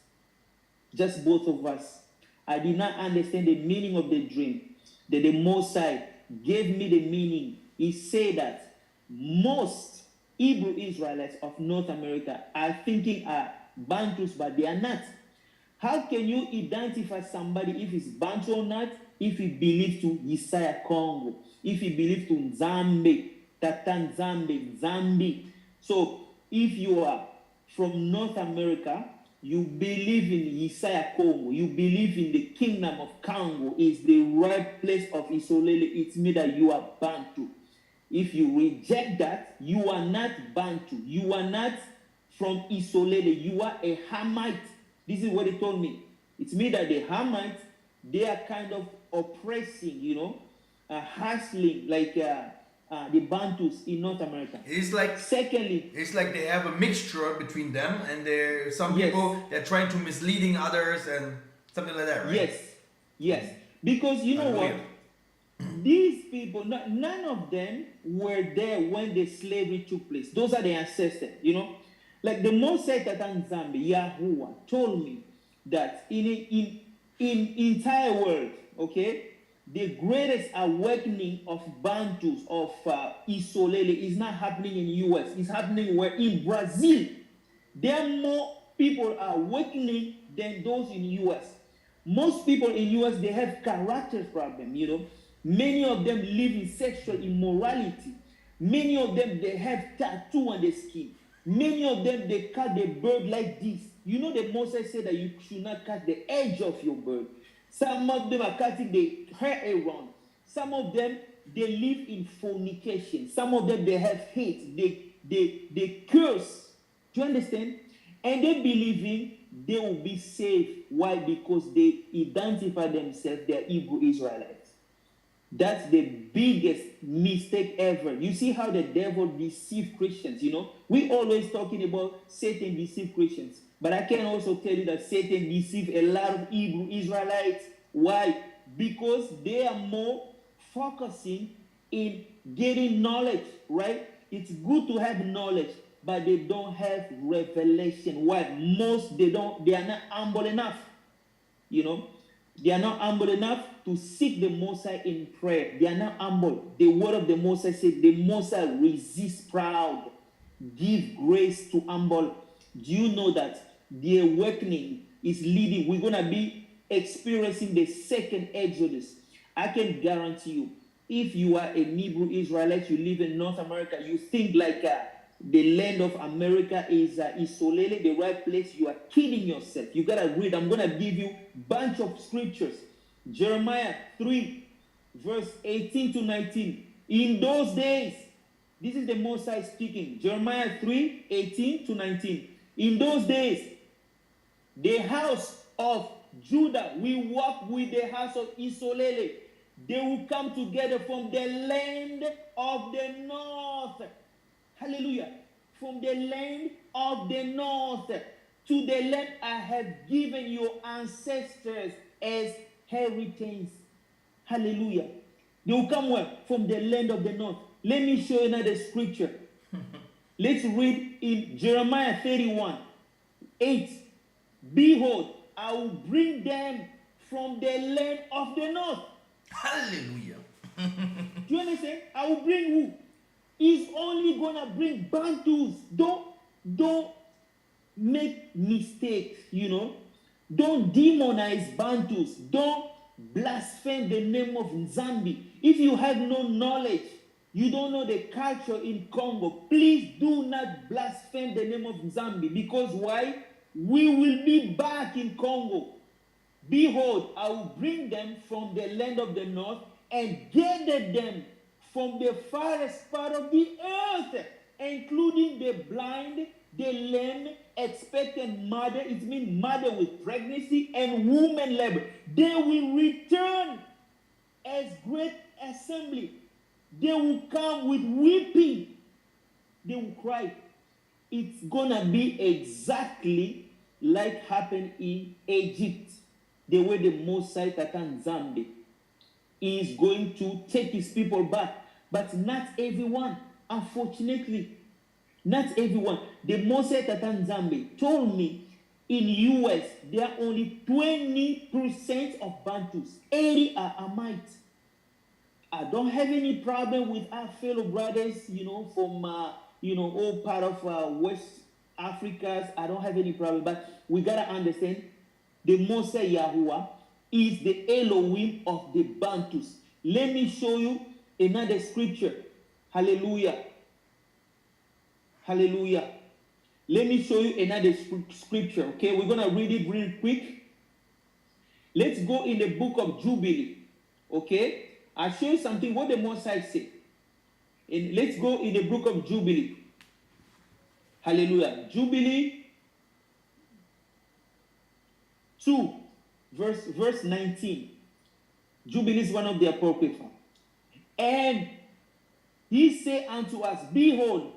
Just both of us. I did not understand the meaning of the dream. That the Most High gave me the meaning. He said that most Hebrew Israelites of North America are thinking are Bantus, but they are not. How can you identify somebody if he's Bantu or not? If he believes to Yissayah Kongo, if he believes to Nzambe, Tatan Nzambe, Zambi. So if you are from North America, you believe in Yissayah Kongo, you believe in the Kingdom of Kongo is the right place of Isolele, it means that you are Bantu. If you reject that, you are not Bantu. You are not from Isolele. You are a Hamite. This is what he told me. It means that the Hamites, they are kind of oppressing, you know, hustling like the Bantus in North America. It's like, secondly, it's like they have a mixture between them, and there some Yes. people they're trying to misleading others and something like that, right? Yes. Because you know what? Hallelujah. These people, none of them were there when the slavery took place. Those are the ancestors, you know. Like the Moses Tatan Zambi, Yahuwah, told me that in entire world, okay, the greatest awakening of Bantus, of Isolele, is not happening in the U.S. It's happening where in Brazil. There are more people are awakening than those in the U.S. Most people in the U.S., they have character problem, you know. Many of them live in sexual immorality. Many of them, they have tattoo on their skin. Many of them, they cut their bird like this. You know, the Moses said that you should not cut the edge of your bird. Some of them are cutting the hair around. Some of them, they live in fornication. Some of them, they have hate. They curse. Do you understand? And they believe in they will be saved. Why? Because they identify themselves, they are Hebrew Israelites. That's the biggest mistake ever. You see how the devil deceives Christians, you know? We always talking about Satan deceive Christians. But I can also tell you that Satan deceives a lot of Hebrew Israelites. Why? Because they are more focusing in getting knowledge, right? It's good to have knowledge, but they don't have revelation. Why? They are not humble enough, you know? They are not humble enough to seek the Most High in prayer. They are not humble. The word of the Most High said, the Most High resists proud, give grace to humble. Do you know that the awakening is leading? We're going to be experiencing the second Exodus. I can guarantee you, if you are a Hebrew Israelite, you live in North America, you think like the land of America is Isolele, the right place, you are kidding yourself. You got to read. I'm going to give you a bunch of scriptures. Jeremiah 3, verse 18 to 19. In those days, this is the Most High speaking. Jeremiah 3, 18 to 19. In those days, the house of Judah will walk with the house of Isolele. They will come together from the land of the north. Hallelujah. From the land of the north to the land I have given your ancestors as inheritance. Hallelujah. They will come where? From the land of the north. Let me show you another scripture. Let's read in Jeremiah 31, 8. Behold, I will bring them from the land of the north. Hallelujah. Do you understand? I will bring who? He's only gonna bring Bantus. Don't make mistakes, you know. Don't demonize Bantus. Don't blaspheme the name of Nzambi. If you have no knowledge, you don't know the culture in Congo, please do not blaspheme the name of Nzambi. Because why? We will be back in Congo. Behold, I will bring them from the land of the north and gather them from the farthest part of the earth, including the blind, the land expectant mother, it means mother with pregnancy and woman labor. They will return as great assembly. They will come with weeping. They will cry. It's gonna be exactly like happened in Egypt. The way the Mosai Tatan Zambi is going to take his people back. But not everyone, unfortunately. Not everyone. The Mosai Tatan Zambi told me in US there are only 20% of Bantus. 80 are Amites. I don't have any problem with our fellow brothers, from all part of West Africa. I don't have any problem, but we gotta understand the Mosai Yahuwah is the Elohim of the Bantus. Let me show you another scripture. Hallelujah. Hallelujah. Let me show you another scripture, okay? We're going to read it real quick. Let's go in the book of Jubilee, okay? I'll show you something what the Mosai say. And let's go in the book of Jubilee. Hallelujah. Jubilee 2, verse 19. Jubilee is one of the Apocrypha. And he said unto us, behold,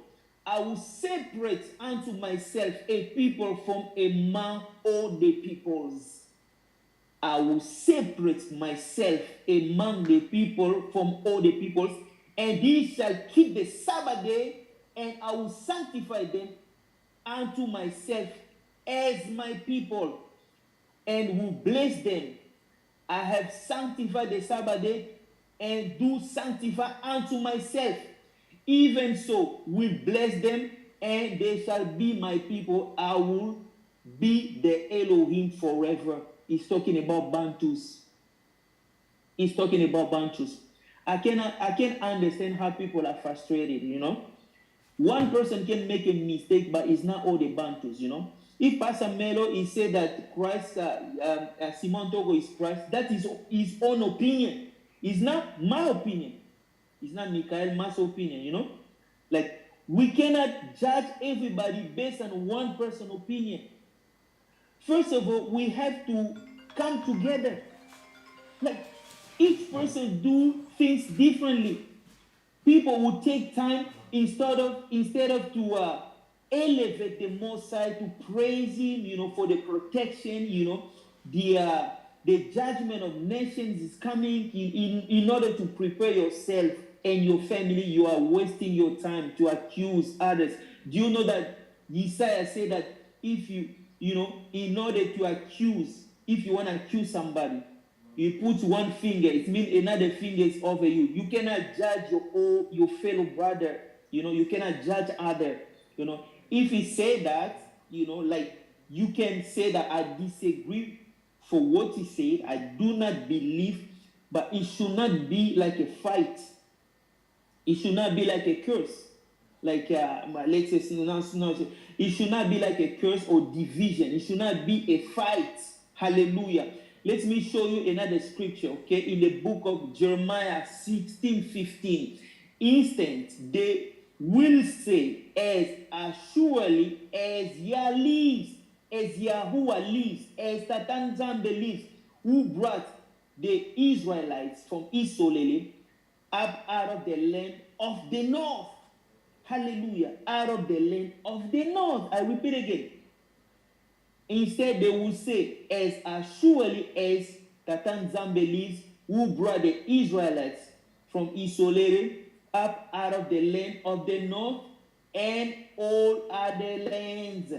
I will separate unto myself a people from among all the peoples. I will separate myself among the people from all the peoples, and he shall keep the Sabbath day, and I will sanctify them unto myself as my people, and will bless them. I have sanctified the Sabbath day, and do sanctify unto myself. Even so, will bless them, and they shall be my people. I will be the Elohim forever. He's talking about Bantus. He's talking about Bantus. I can understand how people are frustrated, One person can make a mistake, but it's not all the Bantus, If Pastor Melo is said that Christ, Simon Togo is Christ, that is his own opinion. It's not my opinion. It's not Mikhael Massa's opinion, Like, we cannot judge everybody based on one person's opinion. First of all, we have to come together. Like, each person do things differently. People will take time instead of to elevate the Mosai, to praise him, for the protection, the judgment of nations is coming in order to prepare yourself and your family. You are wasting your time to accuse others. Do you know that Yissayah said that if in order to accuse, if you want to accuse somebody, you put one finger, it means another finger is over you. You cannot judge your fellow brother. You cannot judge other. If he say that, like, you can say that I disagree for what he said. I do not believe, but it should not be like a fight. It should not be like a curse. Like, let's say, no. It should not be like a curse or division. It should not be a fight. Hallelujah. Let me show you another scripture, okay? In the book of Jeremiah 16:15. Instant, they will say, as surely as Yah lives, as Yahuwah lives, as Tatan Zambe lives, who brought the Israelites from Isolele up out of the land of the north. Hallelujah. Out of the land of the north. I repeat again. Instead, they will say, as surely as Tatan Zambe lives, who brought the Israelites from Isolele up out of the land of the north and all other lands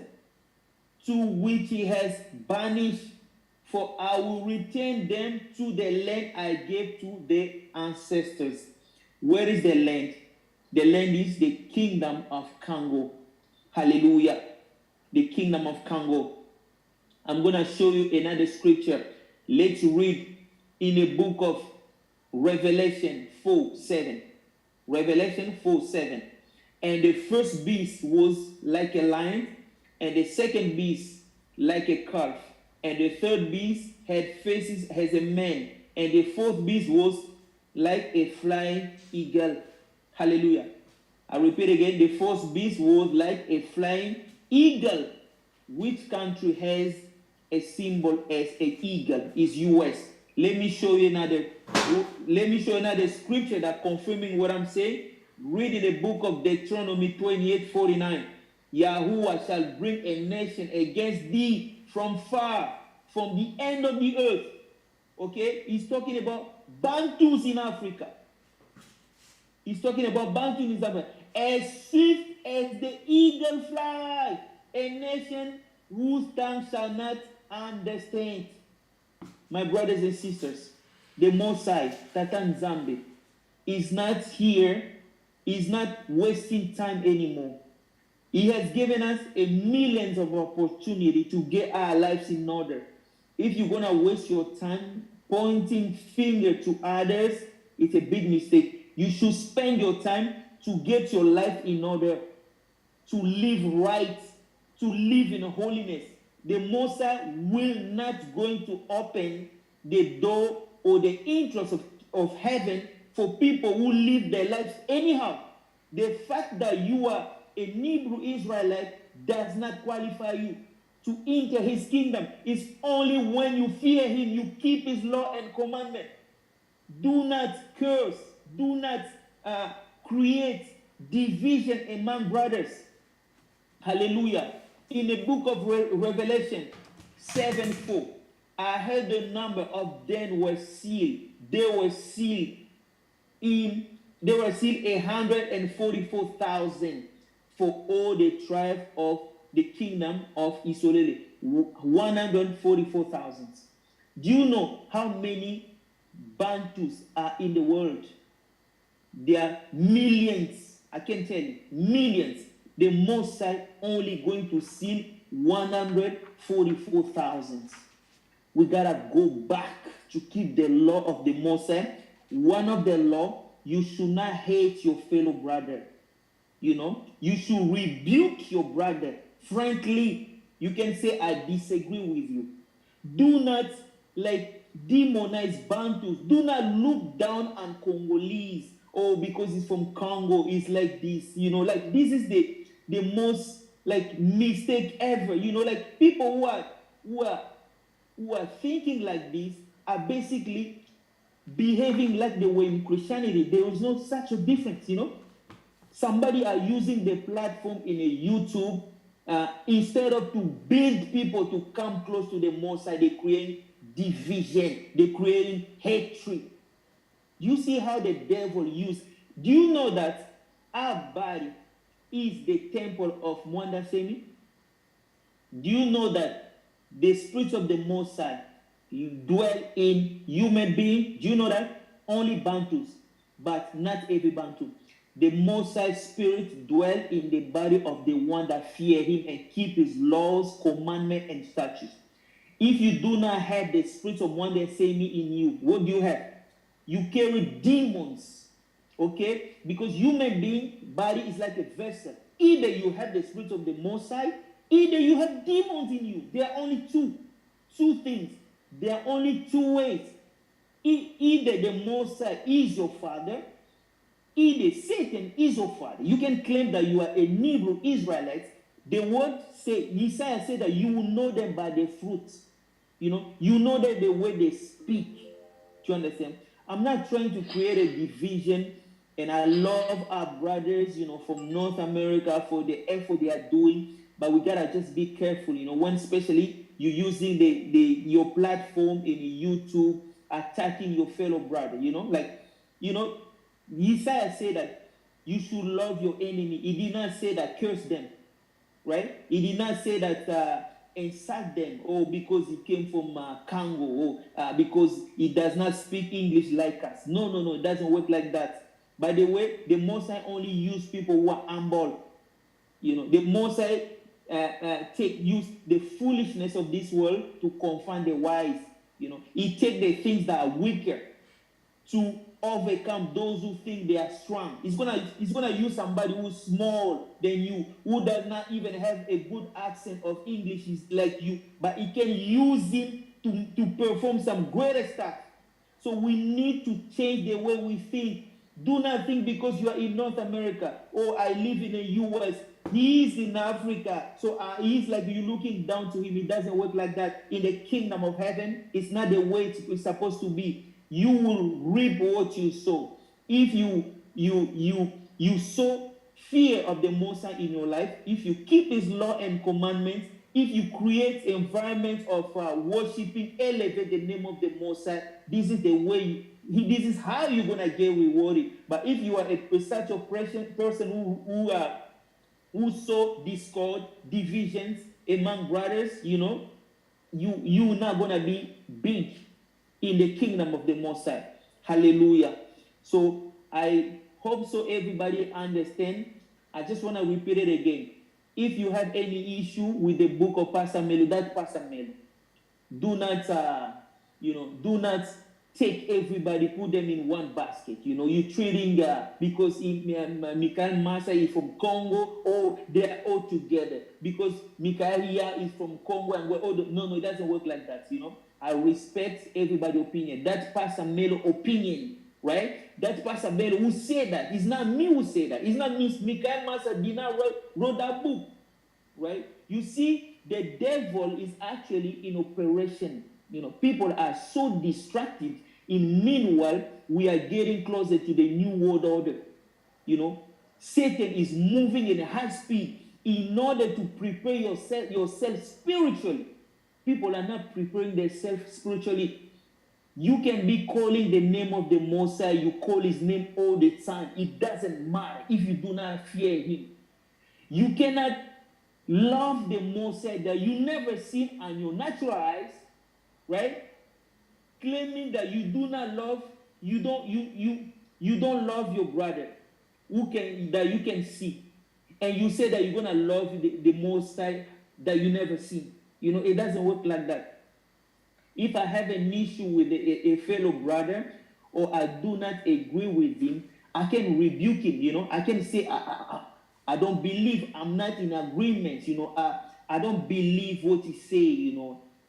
to which he has banished, for I will return them to the land I gave to their ancestors. Where is the land? The land is the Kingdom of Kongo. Hallelujah. The Kingdom of Kongo. I'm going to show you another scripture. Let's read in the book of Revelation 4:7. Revelation 4:7. And the first beast was like a lion, and the second beast like a calf, and the third beast had faces as a man, and the fourth beast was like a flying eagle. Hallelujah. I repeat again, the fourth beast was like a flying Eagle. Which country has a symbol as an eagle? Is US. Let me show you another scripture that confirming what I'm saying. Read in the book of Deuteronomy 28:49. Yahuwah shall bring a nation against thee from far, from the end of the earth. Okay? He's talking about Bantus in Africa. He's talking about Bantu in Africa. As swift as the eagle fly, a nation whose tongue shall not understand. My brothers and sisters, the Mosai, Tatan Zambi, is not here, is not wasting time anymore. He has given us a millions of opportunity to get our lives in order. If you're going to waste your time pointing finger to others, it's a big mistake. You should spend your time to get your life in order, to live right, to live in holiness. The Mosai will not going to open the door or the entrance of heaven for people who live their lives anyhow. The fact that you are a Hebrew Israelite does not qualify you to enter his kingdom. It's only when you fear him, you keep his law and commandment. Do not curse. Do not create division among brothers. Hallelujah. In the book of Revelation 7:4, I heard the number of them were sealed. They were sealed 144,000 for all the tribe of the kingdom of Israel. 144,000. Do you know how many Bantus are in the world? There are millions. I can tell you, millions. The Mosai only going to seal 144,000. We gotta go back to keep the law of the Mosai. One of the law, you should not hate your fellow brother. You know, you should rebuke your brother. Frankly, you can say, I disagree with you. Do not demonize Bantus. Do not look down on Congolese. Oh, because it's from Congo, it's like this. You know, this is the most mistake ever. You know, people who are thinking like this are basically behaving like they were in Christianity. There is no such a difference, you know. Somebody are using the platform in a YouTube instead of to build people to come close to the Mosai, they create division, they creating hatred. You see how the devil used. Do you know that our body is the temple of Mwanda Semi? Do you know that the spirit of the Mosai dwell in human being? Do you know that? Only Bantus, but not every Bantu. The Mosai spirit dwell in the body of the one that fear him and keep his laws, commandments, and statutes. If you do not have the spirit of Mwanda Semi in you, what do you have? You carry demons, okay? Because human being body is like a vessel. Either you have the spirit of the Mosai, either you have demons in you. There are only two things. There are only two ways. Either the Mosai is your father, either Satan is your father. You can claim that you are a Hebrew Israelite. The word say, Yissayah said that you will know them by their fruits. You know that the way they speak. Do you understand? I'm not trying to create a division, and I love our brothers, from North America for the effort they are doing, but we gotta just be careful, when especially you're using your platform in YouTube, attacking your fellow brother, Yissayah said that you should love your enemy. He did not say that curse them, right? He did not say that insult them, because he came from Congo, because he does not speak English like us. No, it doesn't work like that. By the way, the Mosai only use people who are humble. The Mosai use the foolishness of this world to confound the wise. He take the things that are weaker to overcome those who think they are strong. He's gonna use somebody who's small than you, who does not even have a good accent of English like you, but he can use him to perform some greater stuff. So we need to change the way we think. Do not think because you are in North America or I live in the US he's in Africa, so he's like you looking down to him. It doesn't work like that. In the kingdom of heaven, it's not the way it's supposed to be. You will reap what you sow. If you sow fear of the Most High in your life, if you keep His law and commandments, if you create environment of worshiping, elevate the name of the Most High, this is the way. This is how you're gonna get rewarded. But if you are such a person who sow discord, divisions among brothers, you're not gonna be big in the kingdom of the Most High. Hallelujah. So I hope so everybody understand. I just want to repeat it again. If you have any issue with the book of Pastor Melo, that's Pastor Melo. Do not take everybody, put them in one basket. You're treating because Mikhael Massa is from Congo, or they're all together. Because Mikhael here is from Congo, and we're all no, it doesn't work like that. I respect everybody's opinion. That's Pastor Melo's opinion, right? That's Pastor Melo who said that. It's not me who said that. It's not me. Mikhael Massa did not wrote that book, right? You see, the devil is actually in operation. People are so distracted. Meanwhile, we are getting closer to the new world order. Satan is moving in high speed in order to prepare yourself spiritually. People are not preparing themselves spiritually. You can be calling the name of the Most High. You call His name all the time. It doesn't matter if you do not fear Him. You cannot love the Most High that you never seen on your natural eyes, right? Claiming that you do not love, you don't love your brother that you can see, and you say that you're gonna love the Most High that you never seen. It doesn't work like that. If I have an issue with a fellow brother, or I do not agree with him, I can rebuke him. I can say I don't believe, I'm not in agreement. I don't believe what he say.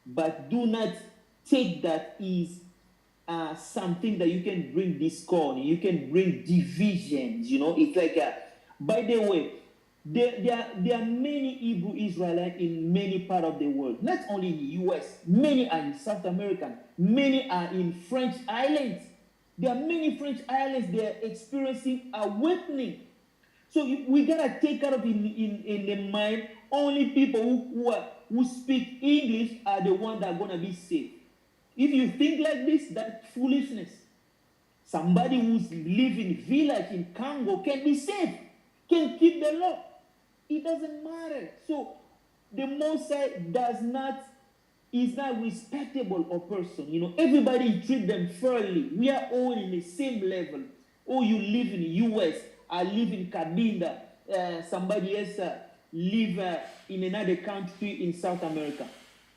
But do not take that is something that you can bring discord, you can bring divisions. It's like by the way, there are many Hebrew Israelites in many parts of the world, not only in the US. Many are in South America, many are in French islands. There are many French islands, they are experiencing awakening. So we gotta take out of in the mind, only people who speak English are the ones that are gonna be saved. If you think like this, that's foolishness. Somebody who's living village in Congo can be saved, can keep the law. It doesn't matter. So the Most High is not respectable of person. Everybody treat them fairly. We are all in the same level. Oh, you live in the US, I live in Cabinda, somebody else live in another country in South America.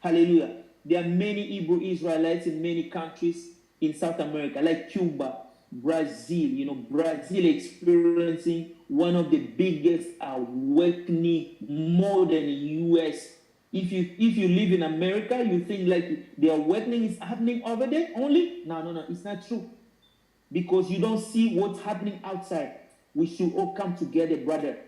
Hallelujah. There are many Hebrew Israelites in many countries in South America, like Cuba, Brazil. Brazil experiencing one of the biggest awakening more than the US. If you live in America, you think like the awakening is happening over there only? No, it's not true. Because you don't see what's happening outside. We should all come together, brother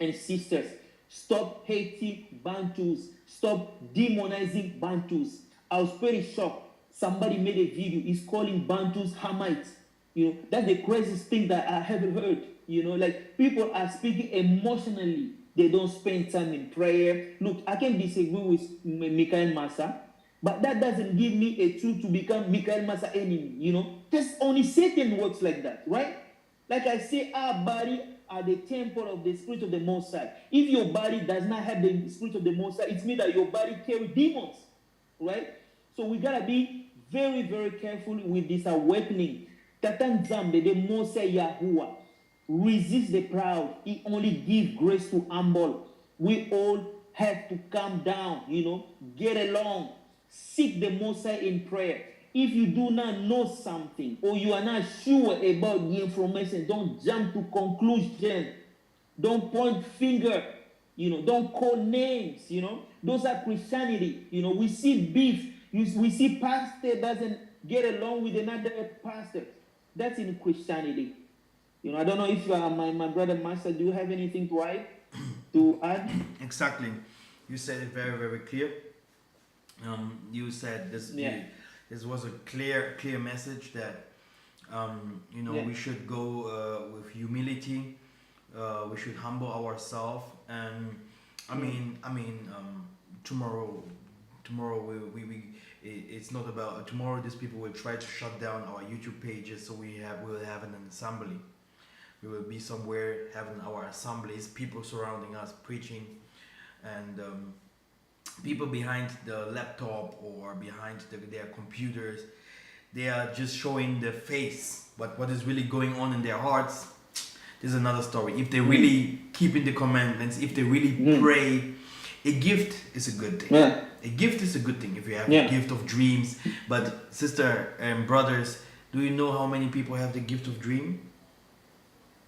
and sisters. Stop hating Bantus. Stop demonizing Bantus. I was pretty shocked. Somebody made a video. He's calling Bantus Hamites. That's the craziest thing that I haven't heard. Like people are speaking emotionally. They don't spend time in prayer. Look, I can disagree with Mikhael Massa, but that doesn't give me a truth to become Mikhael Massa enemy. Just only Satan works like that, right? Like I say, our body are the temple of the Spirit of the Most High. If your body does not have the Spirit of the Most High, it means that your body carries demons, right? So we gotta be very, very careful with this awakening. Tatan Zambe, the Most High Yahuwah, resist the proud. He only gives grace to humble. We all have to calm down, get along, seek the Most High in prayer. If you do not know something or you are not sure about the information, don't jump to conclusion. Don't point finger. Don't call names. Those are Christianity. We see beef. We see pastor doesn't get along with another pastor. That's in Christianity. I don't know if my brother Massa, do you have anything to add to add? Exactly. You said it very, very clear. You said this. Yeah. This was a clear message that we should go with humility. We should humble ourselves, and tomorrow it's not about tomorrow. These people will try to shut down our YouTube pages, so we'll have an assembly. We will be somewhere having our assemblies, people surrounding us preaching, and people behind the laptop or behind their computers, they are just showing their face, but what is really going on in their hearts is another story. If they really keep in the commandments, if they really pray, a gift is a good thing. Yeah. A gift is a good thing if you have a gift of dreams. But sister and brothers, do you know how many people have the gift of dream?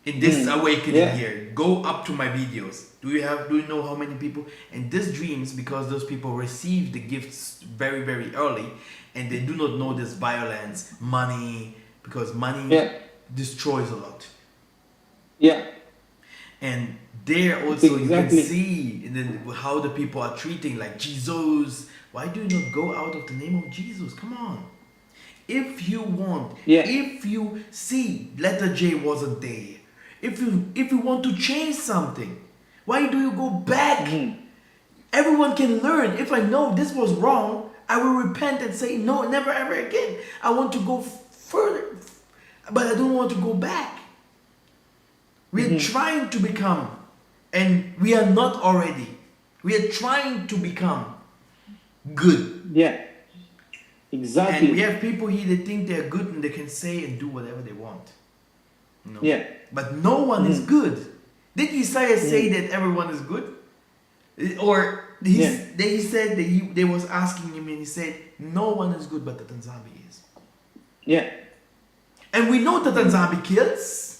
In this awakening here, go up to my videos. Do you know how many people? And these dreams, because those people receive the gifts very, very early, and they do not know this violence, money, because money destroys a lot. Yeah. And there also you can see how the people are treating, like Jesus. Why do you not go out of the name of Jesus? Come on. If you want, if you see letter J wasn't there, if you want to change something, why do you go back? Everyone can learn. If I know this was wrong, I will repent and say no, never ever again. I want to go further, but I don't want to go back. We're trying to become, and we are not already. We are trying to become good. Yeah. Exactly. And we have people here that think they're good and they can say and do whatever they want. No. Yeah. But no one is good. Did Yissayah say that everyone is good? Or he said that they was asking him and he said, no one is good but the Tanzambi is. Yeah. And we know that Tanzambi kills.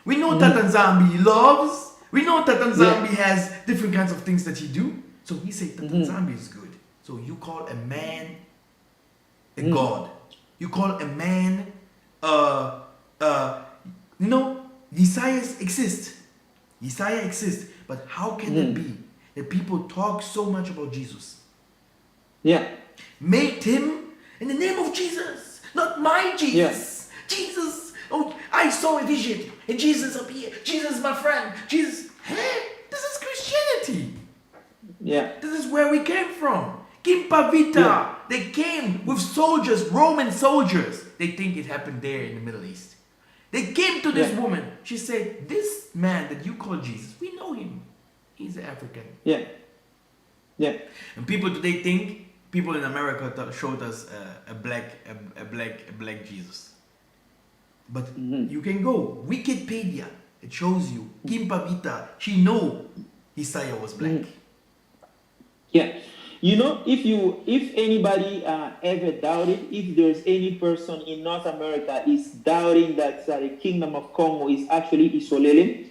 We know that Tanzambi loves. We know that Tanzambi has different kinds of things that he do. So he said that Tanzambi is good. So you call a man a god. You call a man Yissayah exists. Yissayah exists. But how can it be that people talk so much about Jesus? Yeah. Make him in the name of Jesus, not my Jesus. Jesus, oh, I saw a vision and Jesus appeared. Jesus is my friend. Jesus, hey, this is Christianity. Yeah. This is where we came from. Kimpavita, they came with soldiers, Roman soldiers. They think it happened there in the Middle East. They came to this woman. She said, this man that you call Jesus, we know him. He's an African. Yeah. Yeah. And people today think, people in America showed us a black Jesus. But you can go, Wikipedia, it shows you, Kimpavita, she know Yissayah was black. Yeah. You know, if anybody ever doubted, if there's any person in North America is doubting that the Kingdom of Kongo is actually Isolele,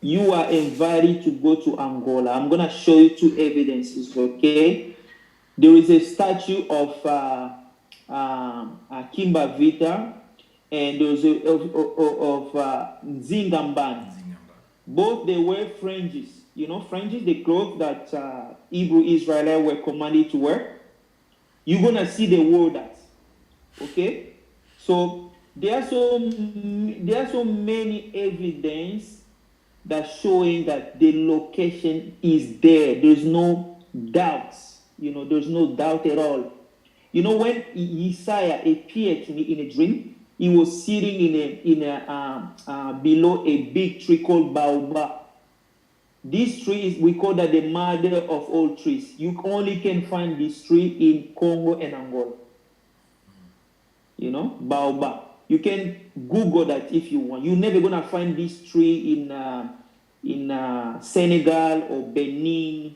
you are invited to go to Angola. I'm going to show you two evidences, okay? There is a statue of Kimba Vita, and there's of Nzingamban. Both they wear fringes. You know, fringes, the clothes that Hebrew Israelites were commanded to wear. You're going to see they wore that. Okay? So there are so many evidence that showing that the location is there. There's no doubts. You know, there's no doubt at all. You know, when Yissayah appeared to me in a dream, he was sitting below a big tree called baobab. This tree is, we call that the mother of all trees. You only can find this tree in Congo and Angola. You know, baobab. You can Google that if you want. You're never gonna find this tree in Senegal or Benin,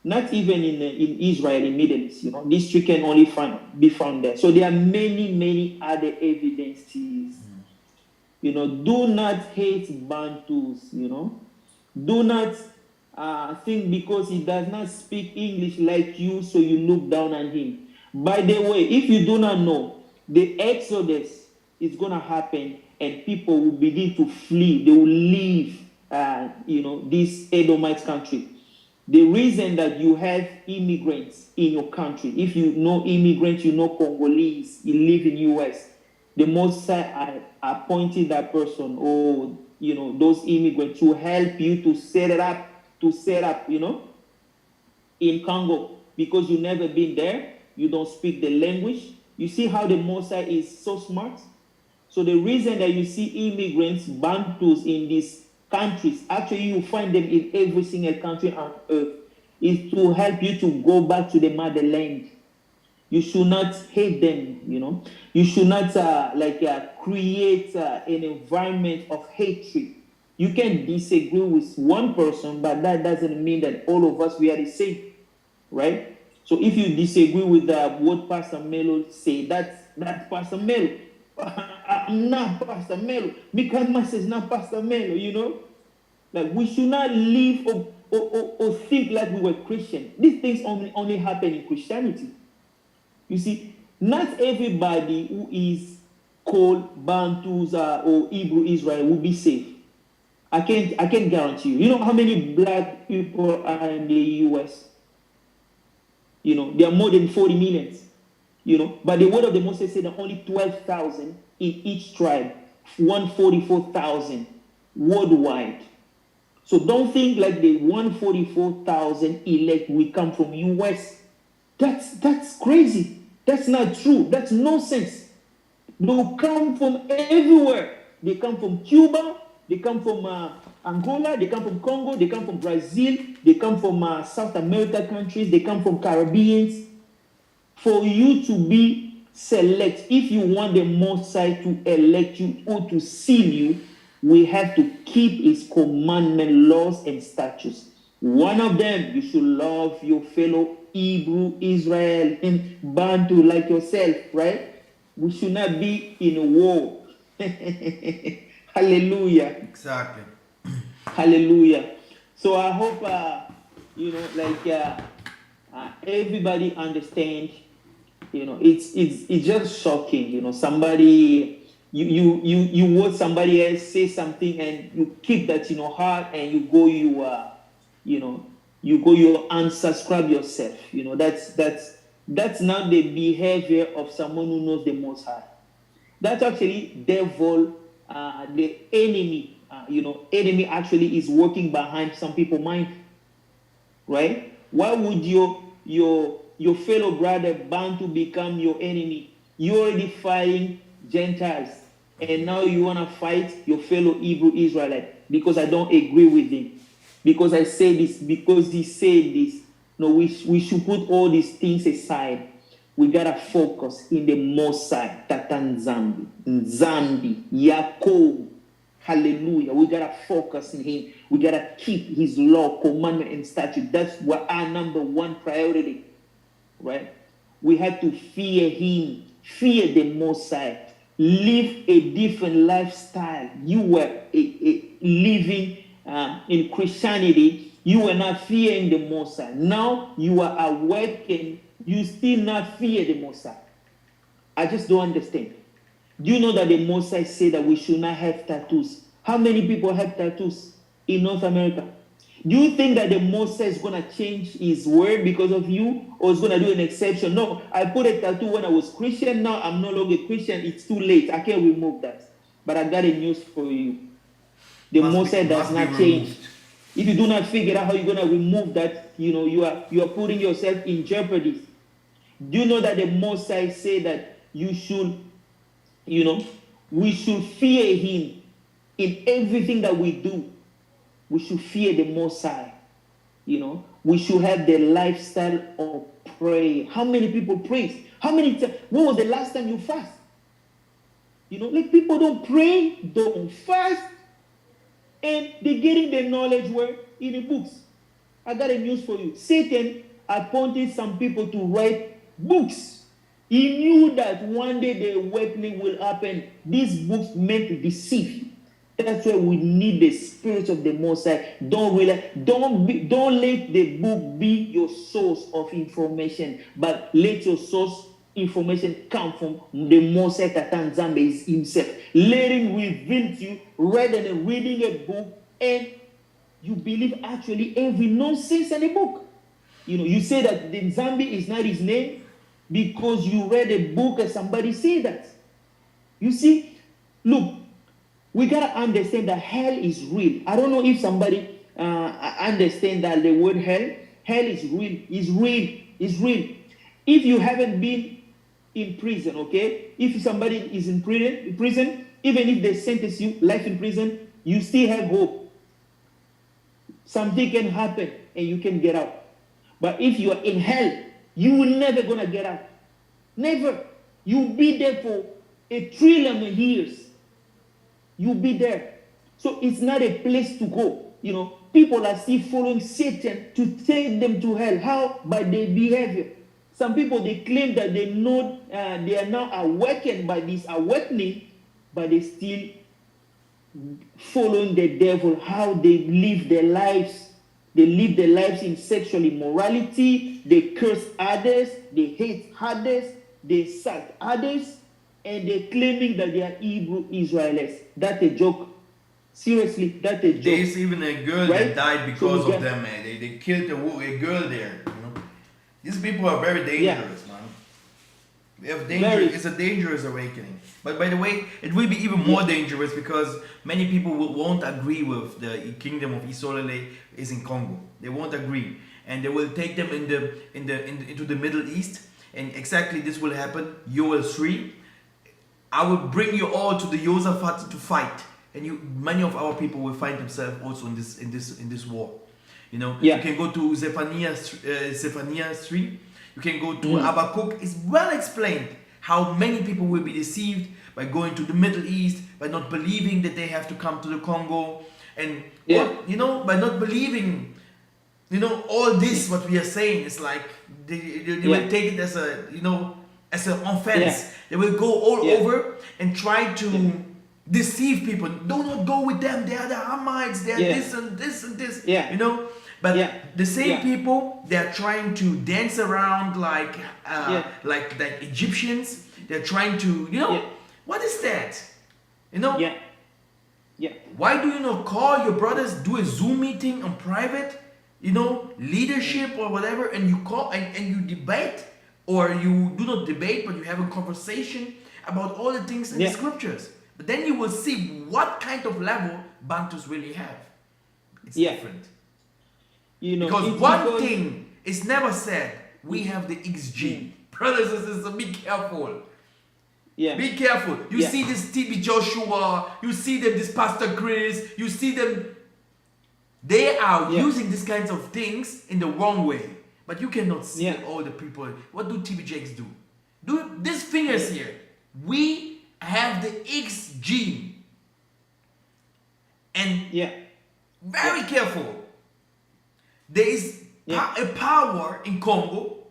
not even in Israel, in Middle East. You know, this tree can only be found there. So there are many other evidences. You know, do not hate Bantus. You know. Do not think because he does not speak English like you, so you look down on him. By the way, if you do not know, the Exodus is going to happen and people will begin to flee. They will leave, this Edomite country. The reason that you have immigrants in your country, if you know immigrants, you know Congolese, you live in US, the Most High appointed that person or those immigrants to help you to set up, in Congo, because you've never been there, you don't speak the language. You see how the Most High is so smart? So the reason that you see immigrants, Bantus in these countries, actually you find them in every single country on earth, is to help you to go back to the motherland. You should not hate them, You should not create an environment of hatred. You can disagree with one person, but that doesn't mean that all of us, we are the same, right? So if you disagree with what Pastor Melo say, that's Pastor Melo. I'm not Pastor Melo. Mikhael Massa is not Pastor Melo, Like, we should not live or think like we were Christian. These things only happen in Christianity. You see, not everybody who is called Bantus or Hebrew Israel will be saved. I can't guarantee you. You know how many black people are in the US? There are more than 40 million. But the word of the Moses said that only 12,000 in each tribe, 144,000 worldwide. So don't think like the 144,000 elect will come from US. That's crazy. That's not true. That's nonsense. They'll come from everywhere. They come from Cuba. They come from Angola. They come from Congo. They come from Brazil. They come from South America countries. They come from Caribbeans. For you to be select, if you want the Most High to elect you or to seal you, we have to keep his commandment, laws, and statutes. One of them, you should love your fellow Hebrew, Israel, and Bantu like yourself, right? We should not be in a war. Hallelujah. Exactly. Hallelujah. So I hope, everybody understands. It's just shocking. Somebody. You watch somebody else say something and you keep that in your heart and you unsubscribe yourself. That's not the behavior of someone who knows the Most High. That's actually devil, the enemy. Enemy actually is working behind some people's mind, right? Why would your fellow brother Bantu become your enemy? You're already fighting Gentiles. And now you want to fight your fellow Hebrew Israelite because I don't agree with him. Because I say this, because he said this. No, we should put all these things aside. We got to focus in the Most High, Tatan Nzambi, Yaakov. Hallelujah. We got to focus in him. We got to keep his law, commandment, and statute. That's what our number one priority, right? We have to fear him, fear the Most High. Live a different lifestyle. You were living in Christianity. You were not fearing the Most High. Now you are awakened. You still not fear the Most High. I just don't understand. Do you know that the Most High said that we should not have tattoos? How many people have tattoos in North America? Do you think that the Most High is going to change his word because of you, or is going to do an exception? No, I put a tattoo when I was Christian. Now I'm no longer Christian. It's too late. I can't remove that. But I got a news for you. The Most High does not change. If you do not figure out how you're going to remove that, you are putting yourself in jeopardy. Do you know that the Most High said that you should, we should fear him in everything that we do. We should fear the Most High. We should have the lifestyle of prayer. How many people pray? When was the last time you fast? People don't pray, don't fast, and they're getting their knowledge where? In the books. I got a news for you. Satan appointed some people to write books. He knew that one day the awakening will happen. These books meant to deceive you. That's why we need the Spirit of the Most High. Don't let the book be your source of information, but let your source information come from the Most High Tatanzambe himself. Let him reveal to you rather than reading a book and you believe actually every nonsense in the book. You know, you say that the Nzambi is not his name because you read a book and somebody said that. You see, look, we gotta understand that hell is real. I don't know if somebody understand that the word hell. Hell is real. It's real. It's real. If you haven't been in prison, okay? If somebody is in prison, even if they sentence you life in prison, you still have hope. Something can happen and you can get out. But if you are in hell, you will never gonna get out. Never. You'll be there for 1 trillion years. You'll be there. So it's not a place to go. You know, people are still following Satan to take them to hell. How? By their behavior. Some people, they claim that they know they are now awakened by this awakening, but they still following the devil, how they live their lives. They live their lives in sexual immorality. They curse others. They hate others. They sack others. And they're claiming that they are Hebrew Israelites. That's a joke. Seriously, that's a joke. There's even a girl right? that died because of them, man. They killed a girl there. You know? These people are very dangerous, man. They have it's a dangerous awakening. But by the way, it will be even more dangerous because many people won't agree with the Kingdom of Yissayah is in Congo. They won't agree, and they will take them into the Middle East. And exactly this will happen. Joel 3. I will bring you all to the Yosaphat to fight, and many of our people will find themselves also in this war. You know, you can go to Zephaniah 3. You can go to Habakkuk. It's well explained how many people will be deceived by going to the Middle East, by not believing that they have to come to the Congo, and by not believing, all this what we are saying is like they will take it as as an offense. They will go all over and try to deceive people. Do not go with them. They are the Hamites. They are this and this and this. But the same people, they are trying to dance around like Egyptians. They're trying to, what is that? Why do you not call your brothers, do a Zoom meeting on private, leadership or whatever, and you call and you debate, or you do not debate, but you have a conversation about all the things in the scriptures. But then you will see what kind of level Bantus really have. It's different. Because one thing is never said, we have the XG. Brothers and sisters, be careful. Be careful. You see this TB Joshua, you see them, this Pastor Chris, you see them. They are using these kinds of things in the wrong way. But you cannot see all the people. What do TB Jakes do? Do these fingers here. We have the X gene. And very careful. There is a power in Congo.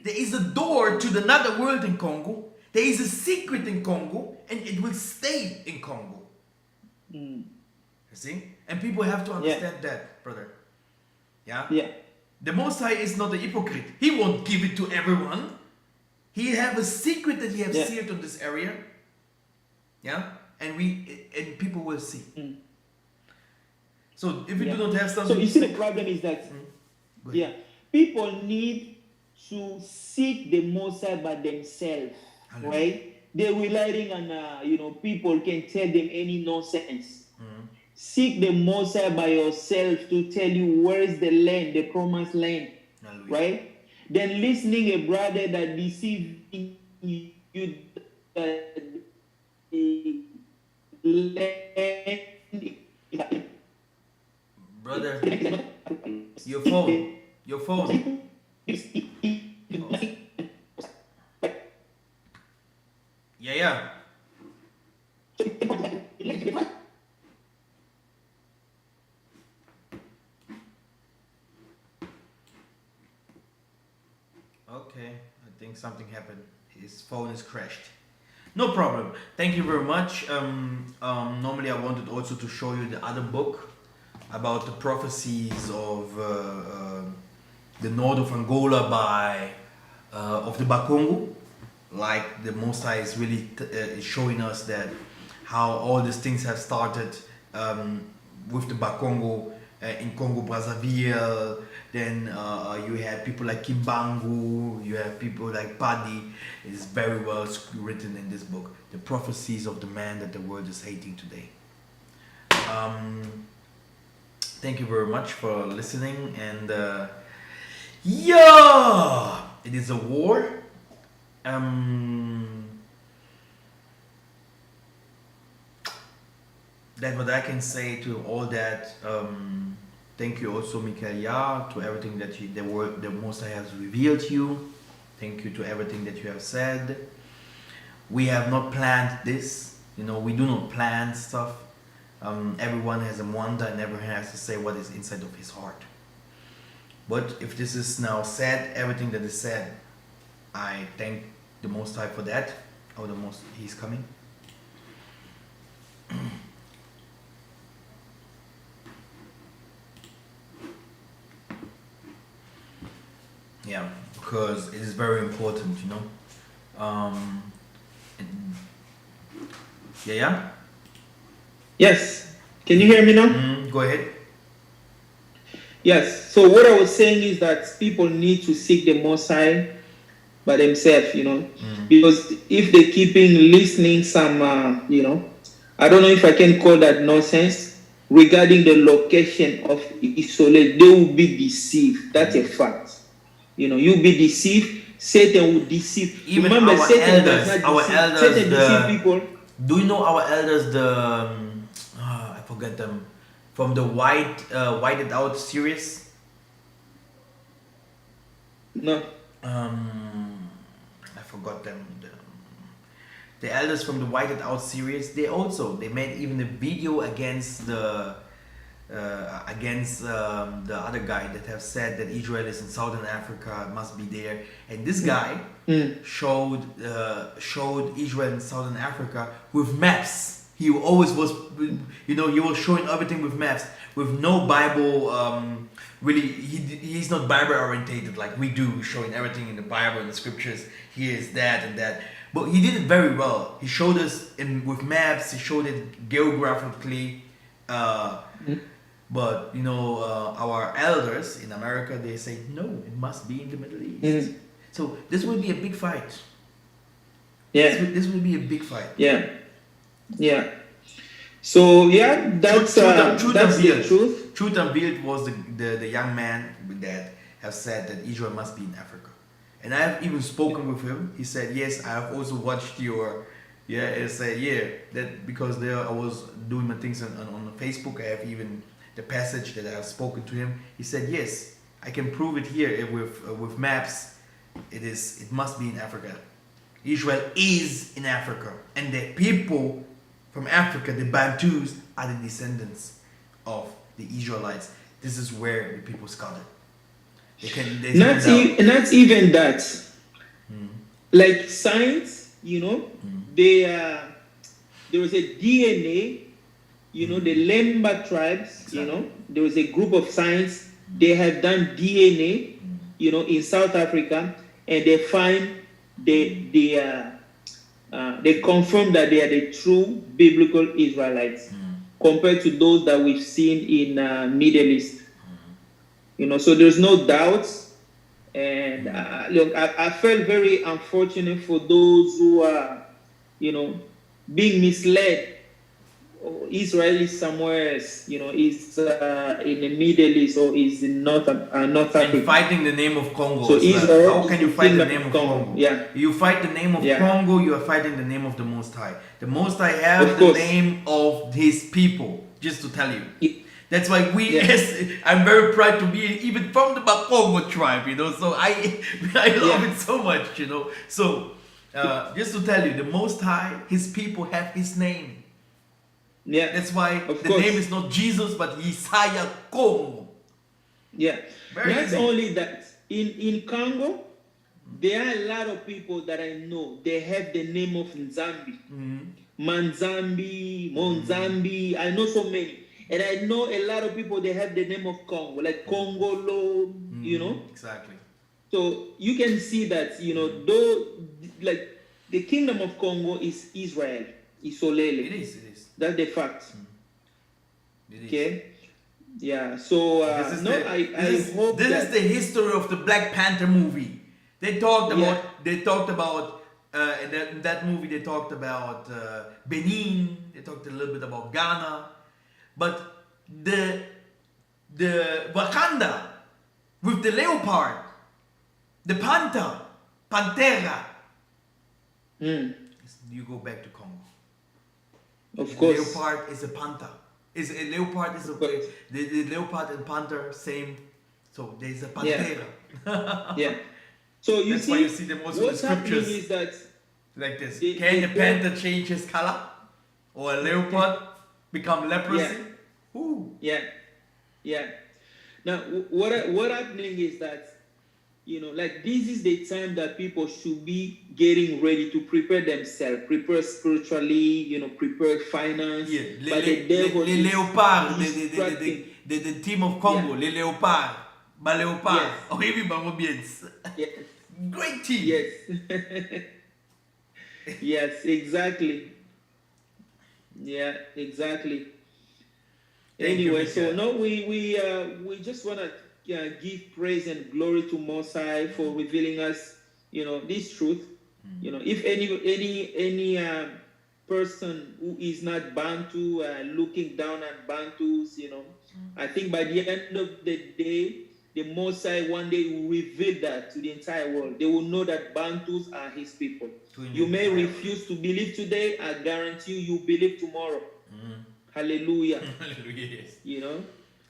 There is a door to another world in Congo. There is a secret in Congo, and it will stay in Congo. You see? And people have to understand that, brother. The Most High is not a hypocrite. He won't give it to everyone. He have a secret that he has sealed on this area. And people will see. So if you do not have something, so you see the problem is that people need to seek the Most High by themselves, right? They're relying on people can tell them any nonsense. Seek the Most High by yourself to tell you where is the land, the promised land, right? Then listening a brother that deceives you brother, your phone. Yeah. Okay, I think something happened. His phone is crashed. No problem. Thank you very much. Normally I wanted also to show you the other book about the prophecies of the north of Angola of the Bakongo. Like the Most High is really showing us that how all these things have started with the Bakongo in Congo Brazzaville. Then you have people like Kimbangu. You have people like Paddy. It's very well written in this book. The prophecies of the man that the world is hating today. Thank you very much for listening. And yeah, it is a war. That's what I can say to all that. Thank you also, Mikhael, to everything that the Most High has revealed to you. Thank you to everything that you have said. We have not planned this. We do not plan stuff. Everyone has a wonder, and everyone has to say what is inside of his heart. But if this is now said, everything that is said, I thank the Most High for that. He's coming. Yeah, because it is very important, Yeah? Yes. Can you hear me now? Go ahead. Yes. So what I was saying is that people need to seek the Most High by themselves, because if they keeping listening some, I don't know if I can call that nonsense regarding the location of Isolé, they will be deceived. That's a fact. You'll be deceived. Satan will deceive. Even remember, our Satan elders, does not our deceive. elders, Satan deceive people. Do you know our elders? I forget them, from the Whited Out series. No. I forgot them. The elders from the Whited Out series. They made even a video against the other guy that have said that Israel is in Southern Africa, must be there, and this guy showed Israel in Southern Africa with maps. He always was, he was showing everything with maps, with no Bible. Really, he's not Bible orientated like we do, showing everything in the Bible and the scriptures. Here is that and that. But he did it very well. He showed us with maps. He showed it geographically. But our elders in America, they say no, it must be in the Middle East. So this will be a big fight. Yeah, this will be a big fight. Yeah. So yeah, that's the truth. Truth Unveiled was the young man that have said that Israel must be in Africa, and I have even spoken with him. He said, yes, I have also watched your. Yeah, I said, that because there I was doing my things on Facebook. I have even the passage that I have spoken to him. He said, yes, I can prove it here with maps. It must be in Africa. Israel is in Africa, and the people from Africa, the Bantus, are the descendants of the Israelites. This is where the people scattered. Not even that. Like science, there was a DNA. The Lemba tribes. Exactly. There was a group of science. They have done DNA. In South Africa, and they find they confirm that they are the true biblical Israelites compared to those that we've seen in Middle East. So there's no doubts. And look, I felt very unfortunate for those who are, being misled. Israel is somewhere else, is in the Middle East or is in North Africa. And fighting the name of Congo. So Israel, how can you fight the name of Congo? Yeah. You fight the name of Congo, you are fighting the name of the Most High. The Most High has the name of his people, just to tell you. That's why I'm very proud to be even from the Kongo tribe, so I love it so much, So, just to tell you, the Most High, his people have his name. Yeah, that's why the name is not Jesus, but Yissayah Kongo. Yeah. Not only that, in Congo, there are a lot of people that I know. They have the name of Nzambi, Manzambi, Monzambi. I know so many, and I know a lot of people. They have the name of Congo, like Congolo. Exactly. So you can see that though, like the Kingdom of Kongo is Israel, Isolele. It is. That's the fact. Okay. Yeah. So I hope this is the history of the Black Panther movie. They talked about in that movie they talked about Benin. They talked a little bit about Ghana, but the Wakanda with the leopard, the Pantera. You go back to Congo. Of course. Leopard is a panther. The leopard and panther same. So there's a pantera. Yeah. So That's why you see them also in what's happening scriptures is that like this. Can a panther change his color, or a leopard become leprosy? Ooh. Yeah. Now, what happening is that, like this is the time that people should be getting ready to prepare themselves, prepare spiritually, prepare finance. Yeah, the devil les léopards, the team of Congo, les léopards, léopards. Oh, Yes. Great team. Yes. Yes, exactly. Yeah, exactly. Anyway, so no, we just want to give praise and glory to Massa for revealing us, this truth. If any person who is not Bantu looking down at Bantus, I think by the end of the day, the Massa one day will reveal that to the entire world. They will know that Bantus are his people. You may refuse to believe today. I guarantee you believe tomorrow. Hallelujah. Hallelujah. Yes.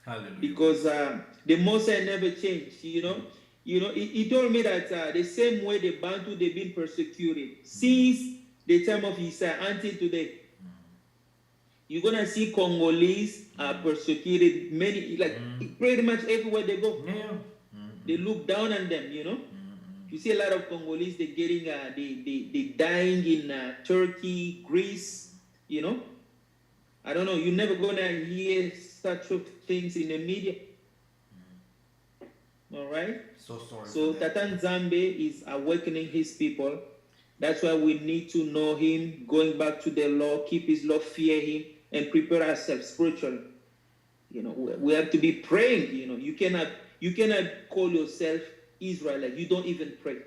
Hallelujah. Because the Massa never changed. He told me that the same way the Bantu they've been persecuted since the time of Yissayah until today. You're gonna see Congolese are persecuted pretty much everywhere they go. Yeah. They look down on them. You see a lot of Congolese they getting they dying in Turkey, Greece. I don't know. You're never gonna hear such of things in the media. All right. So sorry. So Tatan Zambe is awakening his people. That's why we need to know him, going back to the law, keep his law, fear him, and prepare ourselves spiritually. We have to be praying. You cannot call yourself Israelite. You don't even pray.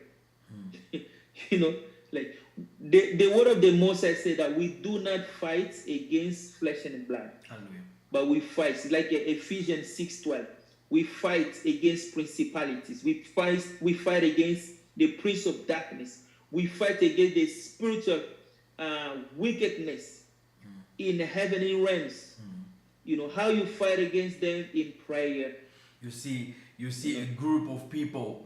Like the word of the Moses said that we do not fight against flesh and blood. Hallelujah. But we fight. It's like Ephesians 6:12. We fight against principalities. We fight against the prince of darkness. We fight against the spiritual wickedness in the heavenly realms. How you fight against them in prayer. You see a group of people,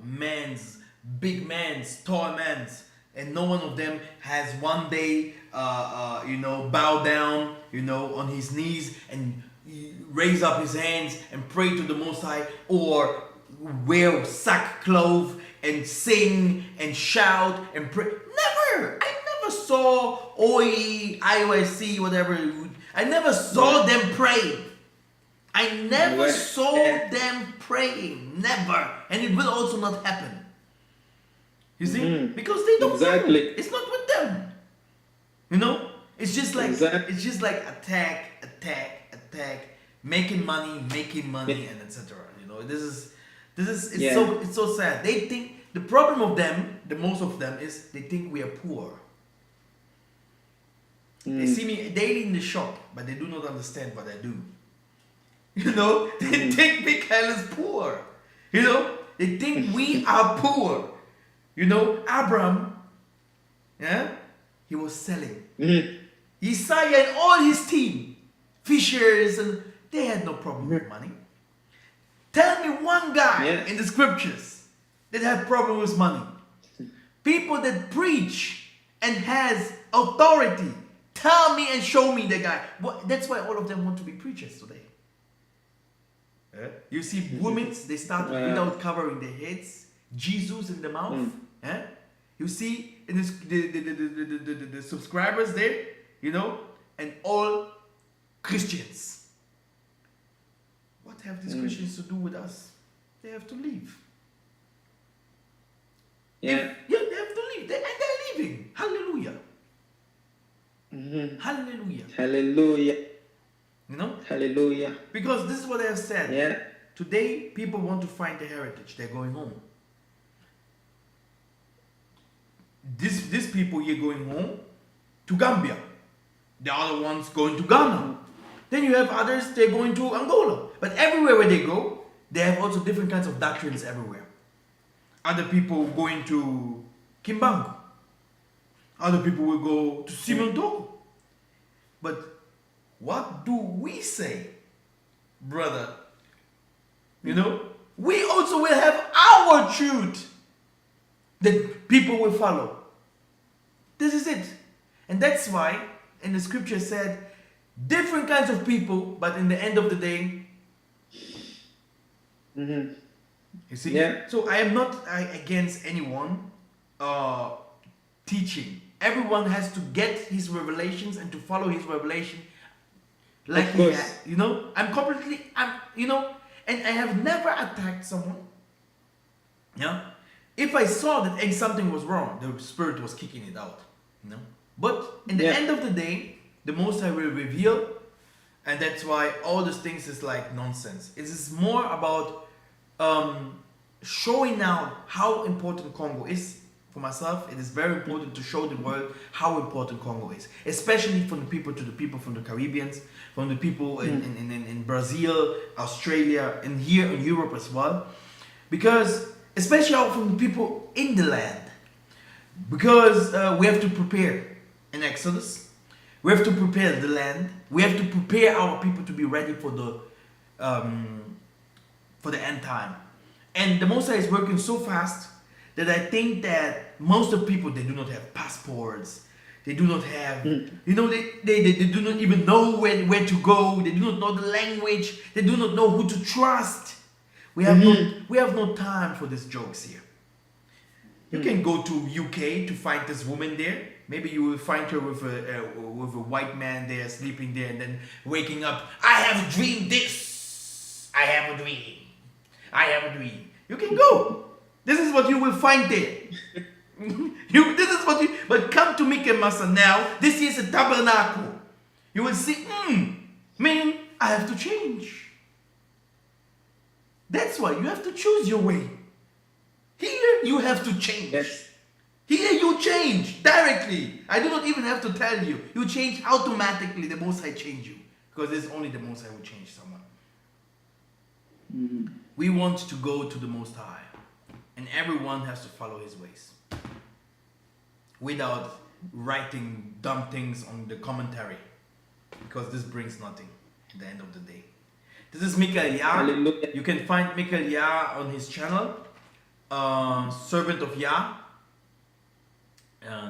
big men's, tall men's, and no one of them has one day, bow down, on his knees and raise up his hands and pray to the Most High, or wear sackcloth and sing and shout and pray. Never! I never saw OE, IOSC, whatever. I never saw them pray. I never saw them praying. Never. And it will also not happen. You see? Because they don't exactly. know. It's not with them. It's just like attack, making money, and etc. It's so sad. They think the problem of them, the most of them, is they think we are poor. They see me daily in the shop, but they do not understand what I do. They think Mikhael is poor. They think we are poor. Abraham, he was selling. Yissayah and all his team, fishers, and they had no problem with money. Tell me one guy in the scriptures that had problem with money. People that preach and has authority. Tell me and show me the guy. That's why all of them want to be preachers today. You see women, they start without covering their heads. Jesus in the mouth. You see in the subscribers there, and all Christians. What have these Christians to do with us? They have to leave. They have to leave. And they're leaving. Hallelujah. Hallelujah. Hallelujah. Hallelujah. Because this is what I have said. Yeah. Today, people want to find their heritage. They're going home. These people here going home to Gambia. The other ones going to Ghana. Then you have others, they're going to Angola. But everywhere where they go, they have also different kinds of doctrines everywhere. Other people going to Kimbangu. Other people will go to Simon Togo. But what do we say, brother? You know, we also will have our truth that people will follow. This is it. And that's why in the scripture said, different kinds of people, but in the end of the day, you see? Yeah. So I am not against anyone teaching. Everyone has to get his revelations and to follow his revelation like he had. You know, and I have never attacked someone. Yeah. If I saw that something was wrong, the Spirit was kicking it out. You know. But in the end of the day, the Most High will reveal, and that's why all these things is like nonsense. It is more about showing out how important Congo is. For myself, it is very important to show the world how important Congo is, especially from the people from the Caribbeans, from the people in Brazil, Australia, and here in Europe as well, because especially from the people in the land, because we have to prepare an exodus, we have to prepare the land, we have to prepare our people to be ready for the end time, and the Massa is working so fast that I think that most of the people, they do not have passports. They do not have, you know, they do not even know where to go. They do not know the language. They do not know who to trust. We have no time for these jokes here. You can go to UK to find this woman there. Maybe you will find her with a white man there, sleeping there, and then waking up. I have dreamed this. I have a dream. I have a dream. You can go. This is what you will find there. But come to Mikhael Massa now. This is a tabernacle. You will see, man, I have to change. That's why you have to choose your way. Here you have to change. Yes. Here you change directly. I do not even have to tell you. You change automatically. The Most High change you. Because it's only the Most High who change someone. We want to go to the Most High. And everyone has to follow his ways. Without writing dumb things on the commentary. Because this brings nothing at the end of the day. This is Mikhael. You can find Mikhael on his channel. Servant of Yah.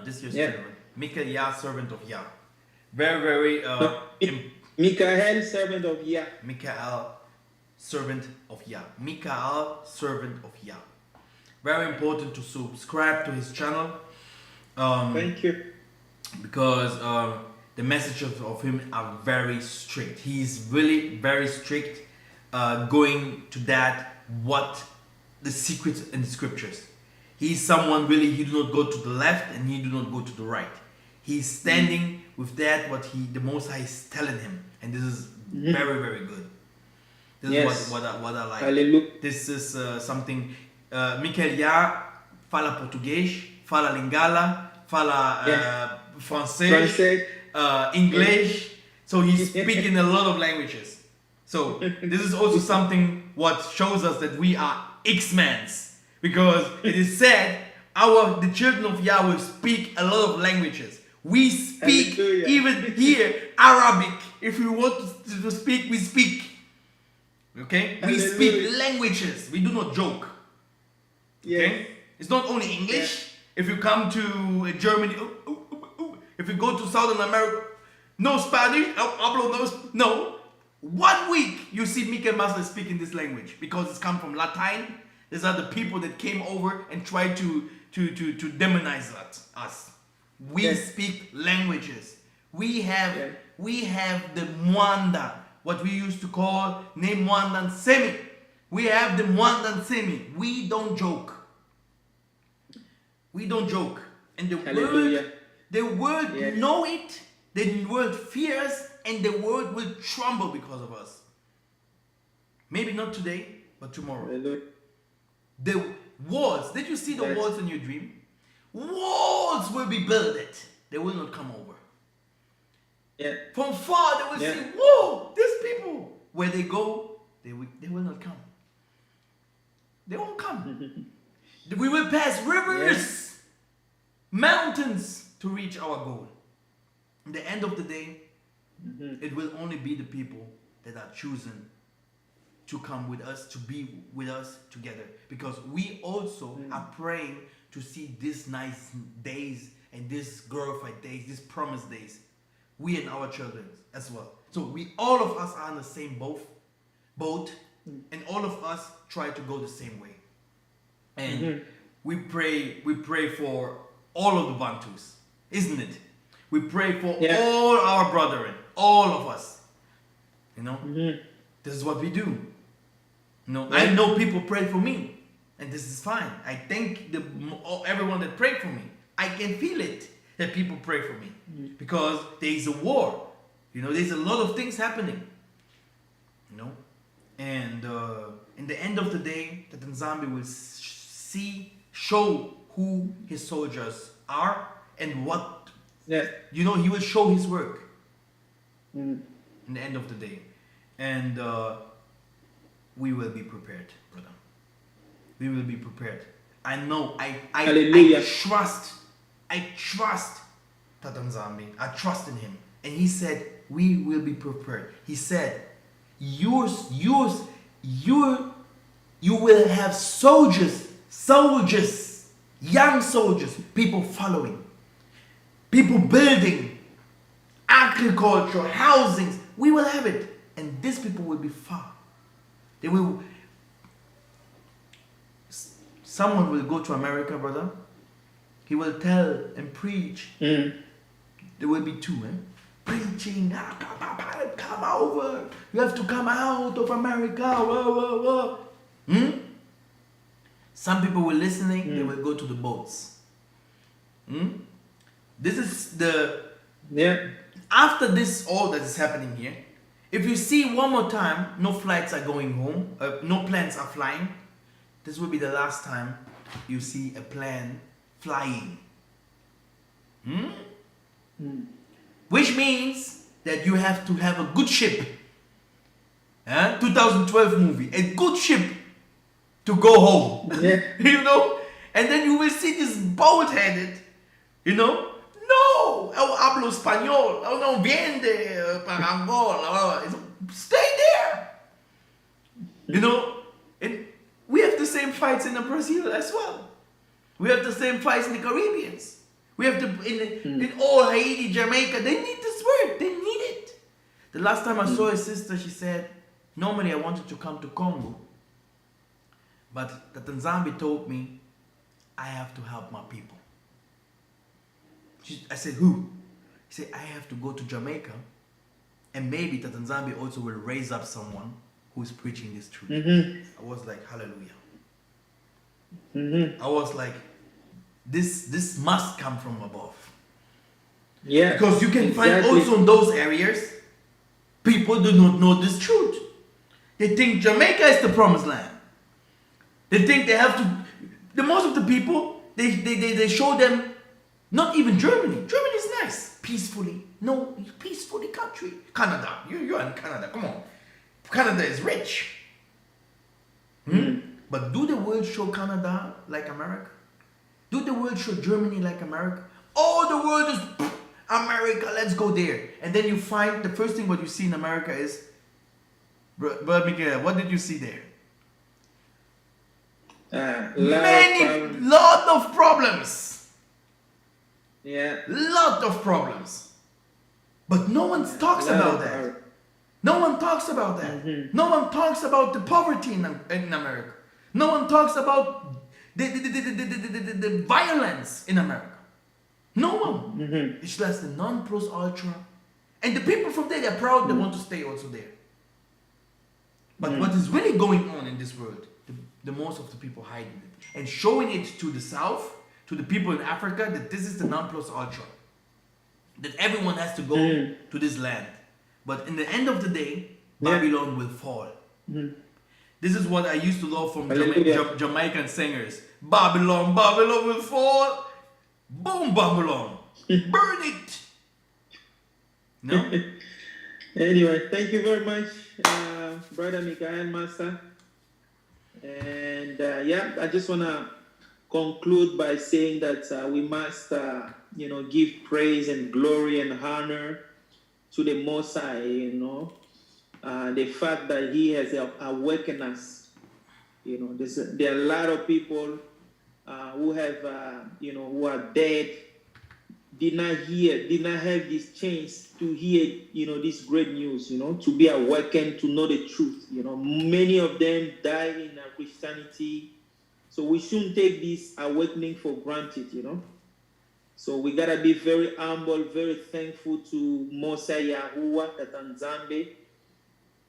This is your channel. Mikhael, Servant of Yah. Very, very... Mikhael, Servant of Yah. Mikhael, Servant of Yah. Mikhael, Servant of Yah. Very important to subscribe to his channel. Thank you. Because the messages of him are very strict. He's really very strict, going to that, what the secrets in the scriptures. He's someone really, he do not go to the left and he do not go to the right. He's standing with that, what the Most High is telling him. And this is very, very good. This is what I like. Hallelujah. This is something... Mikhael fala português, fala lingala, fala francês, English. So he's speaking a lot of languages. So this is also something what shows us that we are X-mans, because it is said the children of Yah will speak a lot of languages. We speak even here Arabic. If we want to speak, we speak. Okay, we speak languages. We do not joke. Okay? It's not only English. If you come to Germany, if you go to Southern America, no Spanish, no. 1 week you see Mikhael Massa speaking this language because it's come from Latin. These are the people that came over and tried to demonize us. We speak languages. We have the Mwanda, what we used to call Ne Mwanda Nsemi. We have the Mwanda Nsemi. We don't joke. We don't joke. And the world know it. The world fears and the world will tremble because of us. Maybe not today, but tomorrow. The walls, did you see the walls in your dream? Walls will be built. They will not come over. Yeah. From far, they will see, whoa, these people. Where they go, they will not come. They won't come. We will pass rivers, mountains to reach our goal. In the end of the day, it will only be the people that are chosen to come with us, to be with us together. Because we also are praying to see these nice days and these glorified days, these promised days. We and our children as well. So all of us are in the same boat, and all of us try to go the same way. And we pray for all of the Bantus, isn't it? We pray for all our brethren, all of us. You know, this is what we do. You know, I know people pray for me, and this is fine. I thank everyone that prayed for me. I can feel it that people pray for me because there is a war. You know, there's a lot of things happening. You know, and in the end of the day, the Nzambi will show who his soldiers are and what. You know, he will show his work in the end of the day, and we will be prepared, brother. We will be prepared. I know. I trust Tata Nzambi. I trust in him, and he said we will be prepared. He said, you will have soldiers, young soldiers, people following, people building, agriculture, housings. We will have it, and these people will be far. They will. Someone will go to America, brother. He will tell and preach. There will be two, preaching. Come over. You have to come out of America. Some people will listening. They will go to the boats. This is after this, all that is happening here. If you see one more time, no flights are going home. No planes are flying. This will be the last time you see a plane flying. Which means that you have to have a good ship. 2012 movie. A good ship to go home. You know? And then you will see this boat-headed, you know? No! Eu hablo español. Eu não viende para Angola. Stay there! You know? And we have the same fights in Brazil as well. We have the same fights in the Caribbeans. We have in all Haiti, Jamaica. They need this word. They need it. The last time I saw a sister, she said, normally I wanted to come to Congo. But the Nzambi told me, I have to help my people. I said, who? He said, I have to go to Jamaica. And maybe the Nzambi also will raise up someone who is preaching this truth. I was like, hallelujah. I was like, this must come from above. Yeah. Because you can find also in those areas, people do not know this truth. They think Jamaica is the promised land. They think they have to. Most of the people, they show them, not even Germany. Germany is nice, peacefully. No, peacefully country. Canada, you're in Canada. Come on, Canada is rich. But do the world show Canada like America? Do the world show Germany like America? Oh, the world is America. Let's go there. And then you find the first thing what you see in America is, Brother Mikhael, what did you see there? Lot of problems. Yeah. Lot of problems. But no one talks about that. No one talks about that. No one talks about the poverty in America. No one talks about the violence in America. No one. It's just the non-plus ultra. And the people from there, they're proud, they want to stay also there. But what is really going on in this world, the most of the people hiding it. And showing it to the south, to the people in Africa, that this is the non-plus ultra. That everyone has to go to this land. But in the end of the day, Yeah. Babylon will fall. This is what I used to love from Hallelujah. Jamaican singers. Babylon, Babylon will fall. Boom, Babylon. Burn it. No? Anyway, thank you very much, Brother Mikhael Massa. And yeah, I just want to conclude by saying that we must, give praise and glory and honor to the Most High, the fact that He has awakened us. There are a lot of people who have, who are dead, did not have this chance to hear, this great news, to be awakened, to know the truth. Many of them died in Christianity. So we shouldn't take this awakening for granted, So we gotta be very humble, very thankful to Massa Yahuwah Tatanzambe.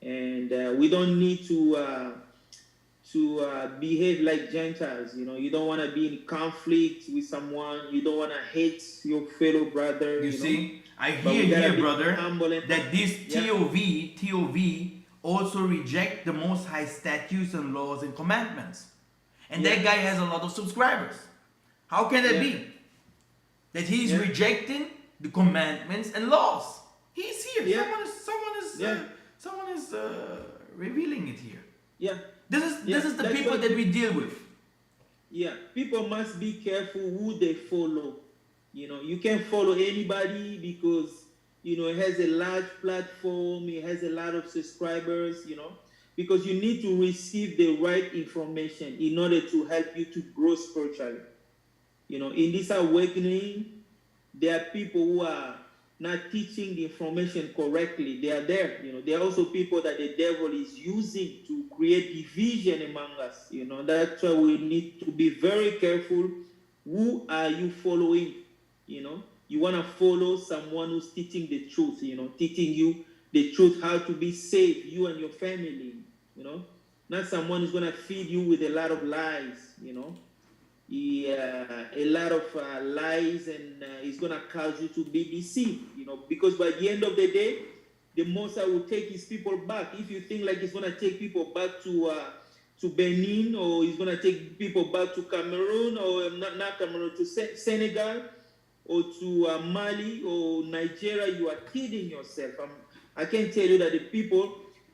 And we don't need to behave like Gentiles. You don't want to be in conflict with someone. You don't want to hate your fellow brother. You see, I But we hear gotta here, be brother, humble and- that this Yeah. TOV also reject the Most High statutes and laws and commandments. And Yeah. that guy has a lot of subscribers. How can that Yeah. be? That he's Yeah. rejecting the commandments and laws. He's here. Yeah. Someone is revealing it here. Yeah, This is the that's people what- that we deal with. yeah. People must be careful who they follow. You can't follow anybody because it has a large platform. It has a lot of subscribers. Because you need to receive the right information in order to help you to grow spiritually. In this awakening, there are people who are not teaching the information correctly. They are there. There are also people that the devil is using to create division among us. That's why we need to be very careful. Who are you following? You want to follow someone who's teaching the truth, teaching you the truth, how to be saved, you and your family, not someone who's going to feed you with a lot of lies, a lot of lies, and it's going to cause you to be deceived, because by the end of the day, the Most High will take his people back. If you think like he's going to take people back to Benin, or he's going to take people back to Cameroon, or not Cameroon, to Senegal, or to Mali or Nigeria, you are kidding yourself. I can tell you that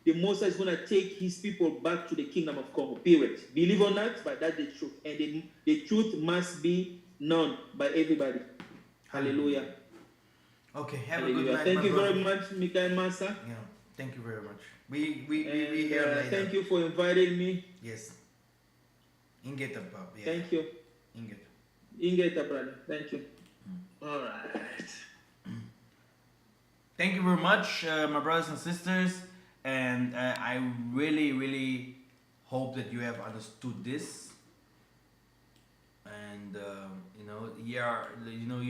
the Most High is going to take his people back to the Kingdom of Kongo, period. Believe or not, but that's the truth. And the truth must be known by everybody. Hallelujah. Okay, have Hallelujah. a good night, Thank my you brother. very much, Mikhael Massa. Yeah, thank you very much. We And, hear later. thank you for inviting me. Yes. Inget up, yeah. Thank you. Inget. Ingeta, brother. Thank you. All right. Thank you very much, my brothers and sisters, and I really, really hope that you have understood this. And you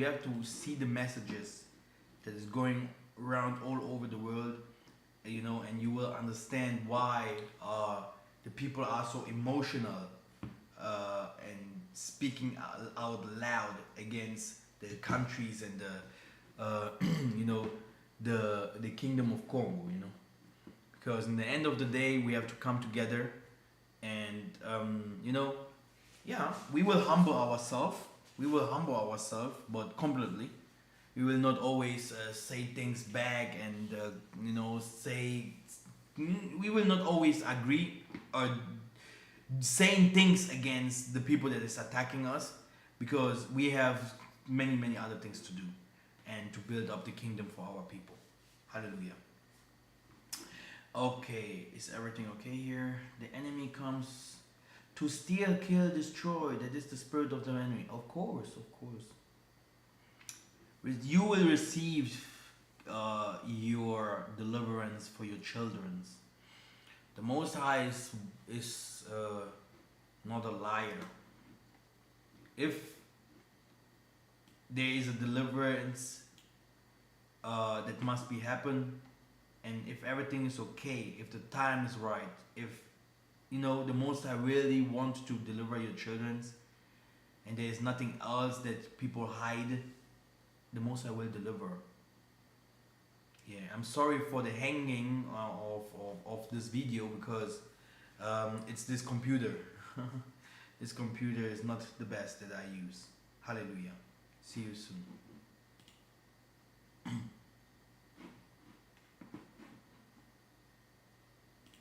have to see the messages that is going around all over the world, and you will understand why the people are so emotional and speaking out loud against the countries and the Kingdom of Kongo, because in the end of the day we have to come together, and we will humble ourselves. But completely. We will not always say things back, and we will not always agree or saying things against the people that is attacking us, because we have many other things to do and to build up the kingdom for our people. Hallelujah. Okay, is everything okay here? The enemy comes to steal, kill, destroy. That is the spirit of the enemy. Of course. You will receive your deliverance for your children. The Most High is not a liar. If there is a deliverance that must be happen, and if everything is okay, if the time is right, if the Most High really wants to deliver your children, and there is nothing else that people hide, the Most High will deliver. Yeah. I'm sorry for the hanging of this video because it's this computer. This computer is not the best that I use. Hallelujah. See you soon.